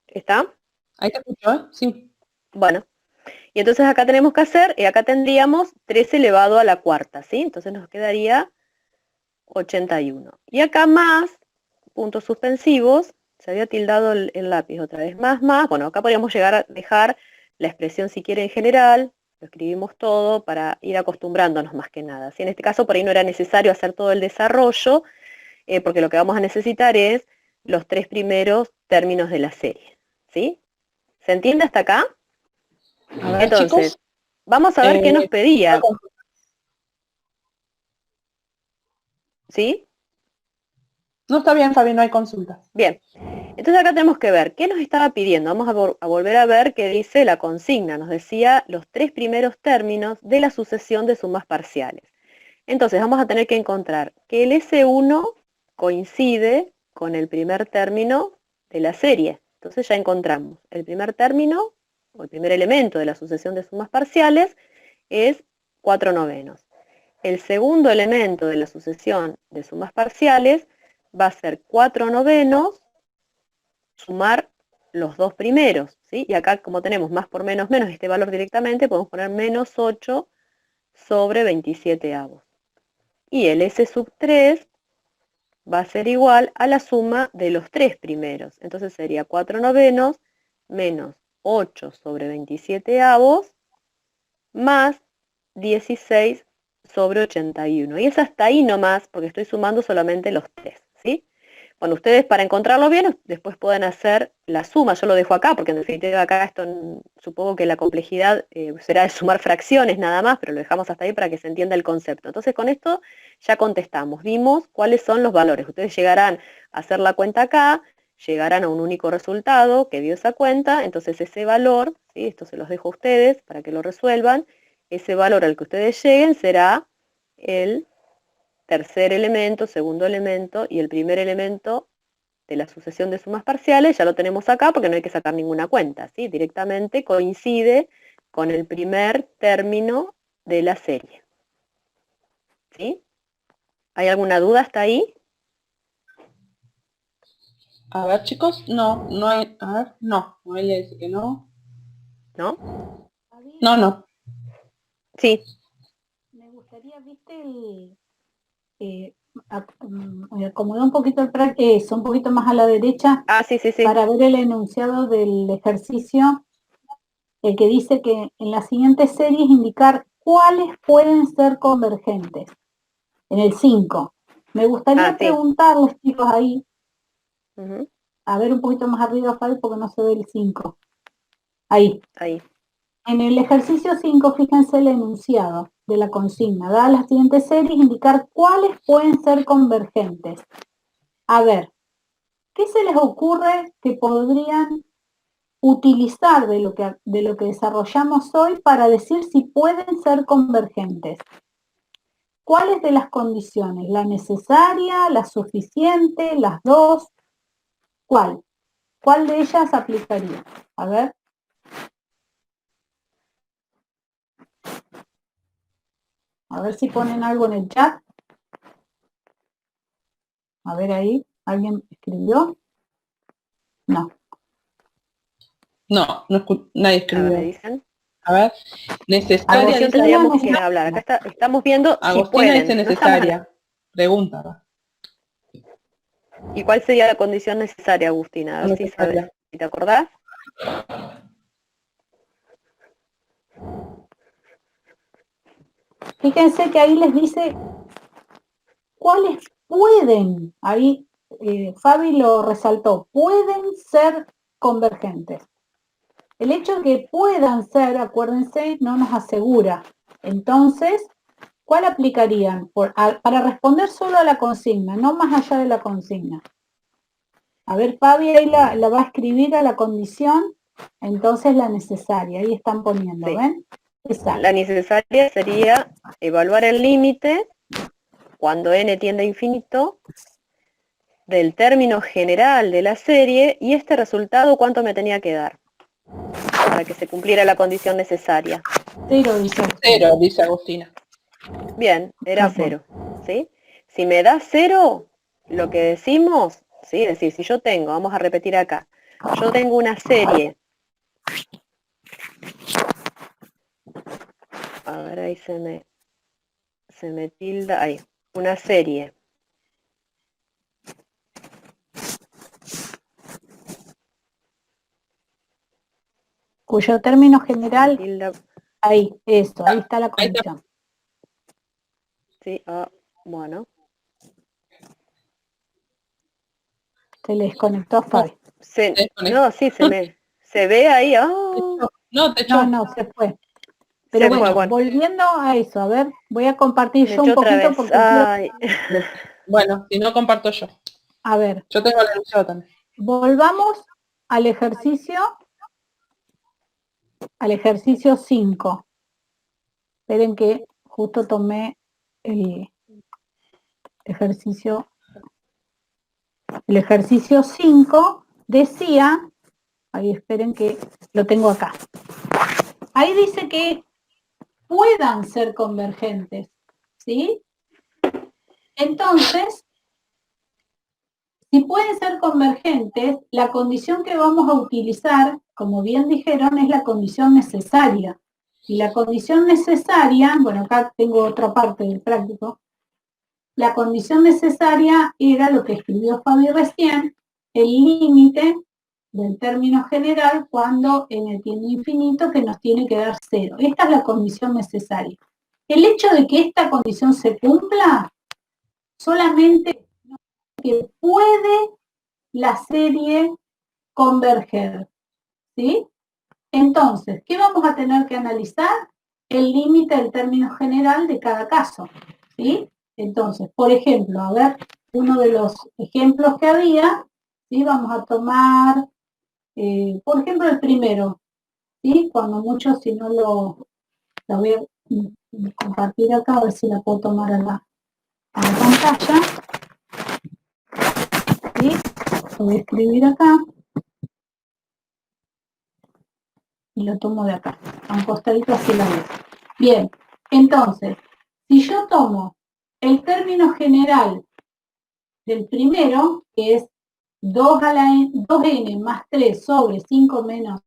¿Está? Ahí te escucho, ¿eh? Sí. Bueno, y entonces acá tenemos que hacer, acá tendríamos 3 elevado a la cuarta, ¿sí? Entonces nos quedaría 81. Y acá más, puntos suspensivos, se había tildado el lápiz otra vez, más, bueno, acá podríamos llegar a dejar la expresión si quiere en general, lo escribimos todo para ir acostumbrándonos más que nada. ¿Sí? En este caso por ahí no era necesario hacer todo el desarrollo, porque lo que vamos a necesitar es los 3 primeros términos de la serie. ¿Sí? ¿Se entiende hasta acá? A ver, Entonces, chicos. vamos a ver qué nos pedía. ¿Sí? No está bien, Fabi, no hay consultas. Bien. Entonces acá tenemos que ver, ¿qué nos estaba pidiendo? Vamos a volver a ver qué dice la consigna. Nos decía los 3 primeros términos de la sucesión de sumas parciales. Entonces vamos a tener que encontrar que el S1 coincide con el primer término de la serie. Entonces ya encontramos el primer término, o el primer elemento de la sucesión de sumas parciales, es 4/9. El segundo elemento de la sucesión de sumas parciales va a ser 4/9 sumar los 2 primeros, ¿sí? Y acá como tenemos más por menos menos este valor directamente, podemos poner menos 8 sobre 27avos. Y el S sub 3 va a ser igual a la suma de los 3 primeros. Entonces sería 4/9 menos 8 sobre 27avos más 16 sobre 81. Y es hasta ahí nomás, porque estoy sumando solamente los 3, ¿sí? Bueno, ustedes para encontrarlo bien, después pueden hacer la suma. Yo lo dejo acá, porque en definitiva acá esto supongo que la complejidad será de sumar fracciones nada más, pero lo dejamos hasta ahí para que se entienda el concepto. Entonces con esto ya contestamos, vimos cuáles son los valores. Ustedes llegarán a hacer la cuenta acá, llegarán a un único resultado que dio esa cuenta, entonces ese valor, ¿sí? Esto se los dejo a ustedes para que lo resuelvan, ese valor al que ustedes lleguen será el tercer elemento, segundo elemento y el primer elemento de la sucesión de sumas parciales. Ya lo tenemos acá porque no hay que sacar ninguna cuenta, ¿sí? Directamente coincide con el primer término de la serie. ¿Sí? ¿Hay alguna duda hasta ahí? A ver, chicos, no hay, a ver, no, Noelia dice que no. ¿No? No. Sí. Me gustaría, viste, acomodar un poquito un poquito más a la derecha Ah, sí. para ver el enunciado del ejercicio, el que dice que en las siguientes series indicar cuáles pueden ser convergentes. En el 5. Me gustaría Sí. preguntarles, chicos, ahí, Uh-huh. a ver un poquito más arriba, Fabi, porque no se ve el 5. Ahí. En el ejercicio 5, fíjense el enunciado de la consigna. Dadas las siguientes series, indicar cuáles pueden ser convergentes. A ver, ¿qué se les ocurre que podrían utilizar de lo que desarrollamos hoy para decir si pueden ser convergentes? ¿Cuáles de las condiciones? ¿La necesaria, la suficiente, las dos? ¿Cuál? ¿Cuál de ellas aplicaría? A ver. A ver si ponen algo en el chat. A ver ahí, ¿alguien escribió? No. No, nadie escribió. Me dicen. A ver, necesaria, Agustín, dice tendríamos que Agostina. hablar. Acá estamos viendo si Agostina pueden. dice No estamos- necesaria. Pregunta. ¿Y cuál sería la condición necesaria, Agustina? A ver si Necesaria. sabes. ¿Si te acordás? Fíjense que ahí les dice cuáles pueden, ahí Fabi lo resaltó, pueden ser convergentes. El hecho de que puedan ser, acuérdense, no nos asegura. Entonces, ¿cuál aplicarían? Para responder solo a la consigna, no más allá de la consigna. A ver, Fabi ahí la va a escribir a la condición, entonces la necesaria, ahí están poniendo, Sí. ¿ven? Exacto. La necesaria sería evaluar el límite cuando n tiende a infinito del término general de la serie y este resultado cuánto me tenía que dar para que se cumpliera la condición necesaria. 0, dice. 0, dice Agustina. Bien, era 0, ¿sí? Si me da 0, lo que decimos, ¿sí? Es decir, si yo tengo, vamos a repetir acá, yo tengo una serie. A ver, ahí se me tilda, ahí, una serie. Cuyo término general, ahí, esto, ahí está la Ahí está. condición. Sí, bueno. Se le desconectó a Fabi. No, sí, se ve ahí. Oh, No, se fue. Pero se fue, bueno, volviendo a eso, a ver, voy a compartir me yo un echó otra poquito vez. porque Ay. Bueno, si no comparto yo. A ver. Yo tengo la enunciado también. Volvamos al ejercicio 5. Esperen que justo tomé el ejercicio. El ejercicio 5 decía, ahí esperen que lo tengo acá. Ahí dice que puedan ser convergentes, ¿sí? Entonces, si pueden ser convergentes, la condición que vamos a utilizar, como bien dijeron, es la condición necesaria. Y la condición necesaria, bueno, acá tengo otra parte del práctico, la condición necesaria era lo que escribió Fabi recién, el límite del término general cuando n tiende a infinito que nos tiene que dar 0. Esta es la condición necesaria. El hecho de que esta condición se cumpla solamente que puede la serie converger, ¿sí? Entonces, ¿qué vamos a tener que analizar? El límite del término general de cada caso, ¿sí? Entonces, por ejemplo, a ver, uno de los ejemplos que había, ¿sí? Vamos a tomar, por ejemplo, el primero, ¿sí? Cuando mucho, si no lo voy a compartir acá, a ver si la puedo tomar a la pantalla, ¿sí? Lo voy a escribir acá. Y lo tomo de acá, a un costadito así la vez. Bien, entonces, si yo tomo el término general del primero, que es 2n más 3 sobre 5 menos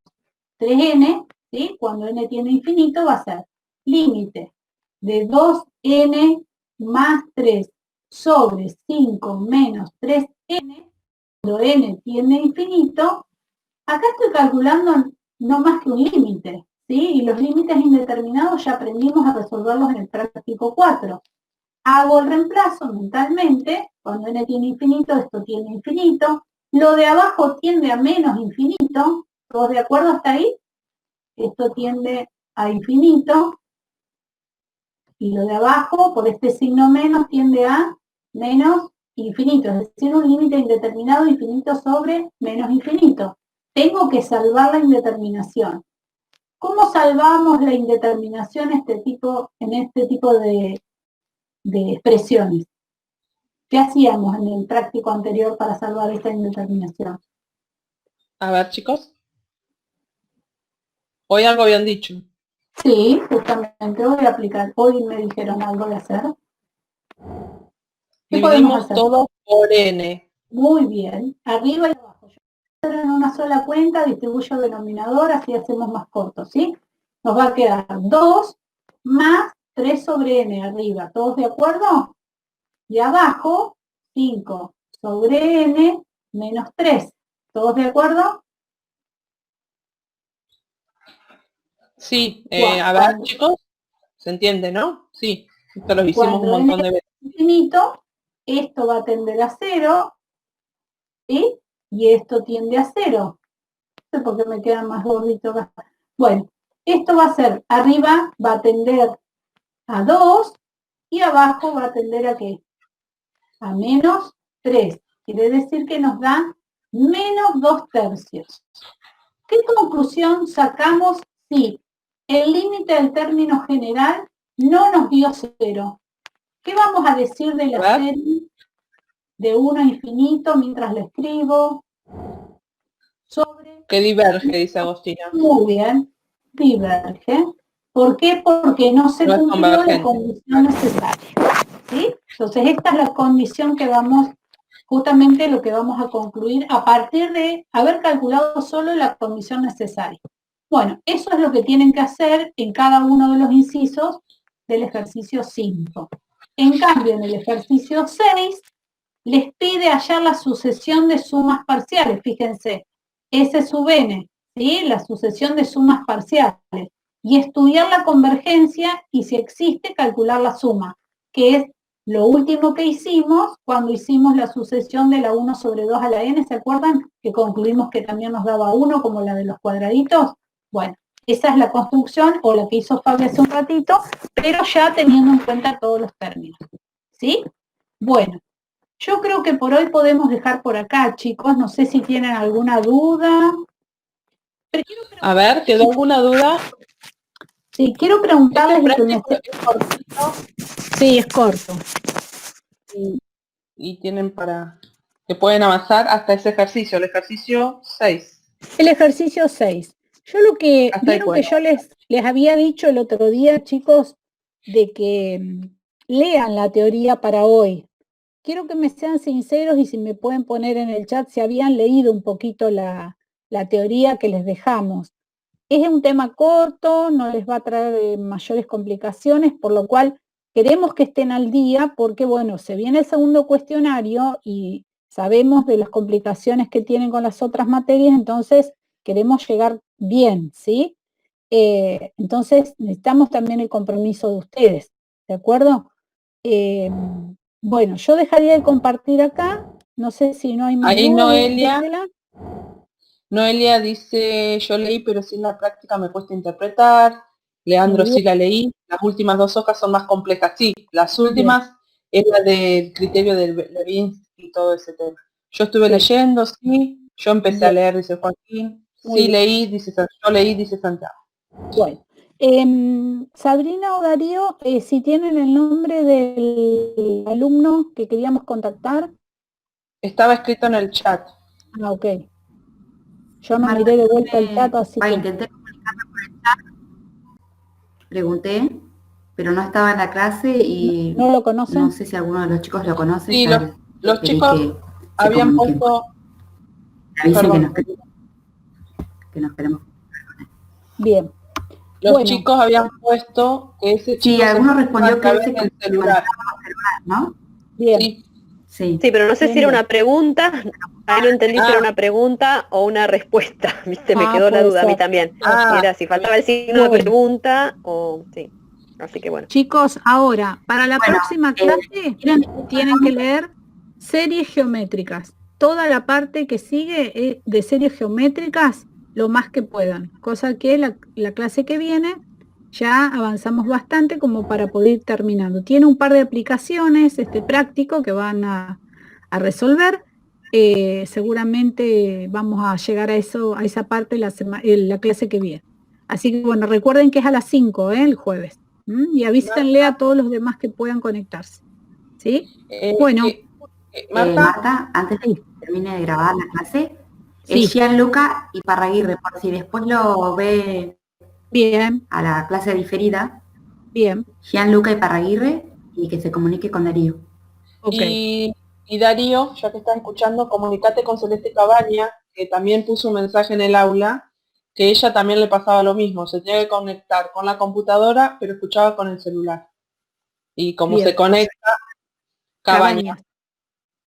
3n, ¿sí? Cuando n tiene infinito va a ser límite de 2n más 3 sobre 5 menos 3n, cuando n tiene infinito. Acá estoy calculando no más que un límite, ¿sí? Y los límites indeterminados ya aprendimos a resolverlos en el práctico 4. Hago el reemplazo mentalmente, cuando n tiene infinito, esto tiene infinito. Lo de abajo tiende a menos infinito, ¿todos de acuerdo hasta ahí? Esto tiende a infinito. Y lo de abajo, por este signo menos, tiende a menos infinito, es decir, un límite indeterminado infinito sobre menos infinito. Tengo que salvar la indeterminación. ¿Cómo salvamos la indeterminación en este tipo de expresiones? ¿Qué hacíamos en el práctico anterior para salvar esta indeterminación? A ver, chicos. Hoy algo habían dicho. Sí, justamente voy a aplicar. Hoy me dijeron algo de hacer. ¿Qué podemos Dividimos hacer? todo por n. Muy bien. Arriba y abajo. Yo voy a hacer en una sola cuenta, distribuyo el denominador, así hacemos más corto, ¿sí? Nos va a quedar 2 más 3 sobre n arriba. ¿Todos de acuerdo? Y abajo, 5 sobre n menos 3. ¿Todos de acuerdo? Sí, a ver, chicos, ¿se entiende, no? Sí, esto lo hicimos un montón de veces. Infinito, esto va a tender a 0, ¿sí? Y esto tiende a 0. No sé por qué me queda más gordito acá. Bueno, esto va a ser, arriba va a tender a 2 y abajo va a tender a ¿qué? A menos 3. Quiere decir que nos da menos 2/3. ¿Qué conclusión sacamos si el límite del término general no nos dio 0? ¿Qué vamos a decir de la serie de 1 a infinito mientras la escribo? Sobre... Que diverge, dice Agostina. Muy bien, diverge. ¿Por qué? Porque no se cumplió la condición necesaria. ¿Sí? Entonces esta es la condición que vamos, justamente lo que vamos a concluir a partir de haber calculado solo la condición necesaria. Bueno, eso es lo que tienen que hacer en cada uno de los incisos del ejercicio 5. En cambio, en el ejercicio 6, les pide hallar la sucesión de sumas parciales. Fíjense, S sub n, ¿sí? La sucesión de sumas parciales. Y estudiar la convergencia y si existe, calcular la suma, que es lo último que hicimos cuando hicimos la sucesión de la 1 sobre 2 a la n. ¿Se acuerdan? Que concluimos que también nos daba 1 como la de los cuadraditos. Bueno, esa es la construcción o la que hizo Fabi hace un ratito, pero ya teniendo en cuenta todos los términos. ¿Sí? Bueno, yo creo que por hoy podemos dejar por acá, chicos. No sé si tienen alguna duda. A ver, ¿quedó alguna duda? Sí, quiero preguntarles... ¿Es cortito? Sí, es corto. Y tienen para... que pueden avanzar hasta ese ejercicio, el ejercicio 6. El ejercicio 6. Yo lo que... Vieron que yo les había dicho el otro día, chicos, de que lean la teoría para hoy. Quiero que me sean sinceros y si me pueden poner en el chat si habían leído un poquito la teoría que les dejamos. Es un tema corto, no les va a traer mayores complicaciones, por lo cual queremos que estén al día porque, bueno, se viene el segundo cuestionario y sabemos de las complicaciones que tienen con las otras materias, entonces queremos llegar bien, ¿sí? Entonces necesitamos también el compromiso de ustedes, ¿de acuerdo? Bueno, yo dejaría de compartir acá, no sé si no hay más ahí dudas. Noelia dice, yo leí pero sin la práctica me cuesta interpretar. Leandro, sí la leí. Las últimas 2 hojas son más complejas. Sí, las últimas es la del criterio del Levinsky y todo ese tema. Yo estuve leyendo, sí. Yo empecé a leer, dice Joaquín. Sí, leí, dice yo leí, dice Santiago. Bueno. Sabrina o Darío, si tienen el nombre del alumno que queríamos contactar. Estaba escrito en el chat. Ah, ok. Yo no miré de vuelta el chat, así que... Intenté comunicarme por el chat, pregunté, pero no estaba en la clase y... ¿No lo conocen? No sé si alguno de los chicos lo conoce. Sí, los chicos habían puesto... Avisen que nos queremos. Bien. Los chicos habían puesto que ese chico... Sí, alguno respondió que ese el celular, ¿no? Bien. Sí, pero no sé si era una pregunta, ahí no entendí si era una pregunta o una respuesta, ¿viste? Me quedó la duda a mí también. Era si faltaba el signo de pregunta o... Sí, así que bueno. Chicos, ahora, para la próxima clase tienen que leer series geométricas. Toda la parte que sigue de series geométricas, lo más que puedan. Cosa que la clase que viene ya avanzamos bastante como para poder ir terminando. Tiene un par de aplicaciones práctico que van a resolver. Seguramente vamos a llegar a esa parte la clase que viene. Así que bueno, recuerden que es a las 5, el jueves. Y avísenle a todos los demás que puedan conectarse. ¿Sí? Bueno. Marta, antes de que termine de grabar la clase, es Gianluca Iparraguirre, por si después lo ve Bien, a la clase diferida, bien. Gianluca Iparraguirre, y que se comunique con Darío. Ok. Y Darío, ya que estás escuchando, comunicate con Celeste Cabaña, que también puso un mensaje en el aula, que ella también le pasaba lo mismo, se tenía que conectar con la computadora, pero escuchaba con el celular. Y como Bien. se conecta, Cabaña,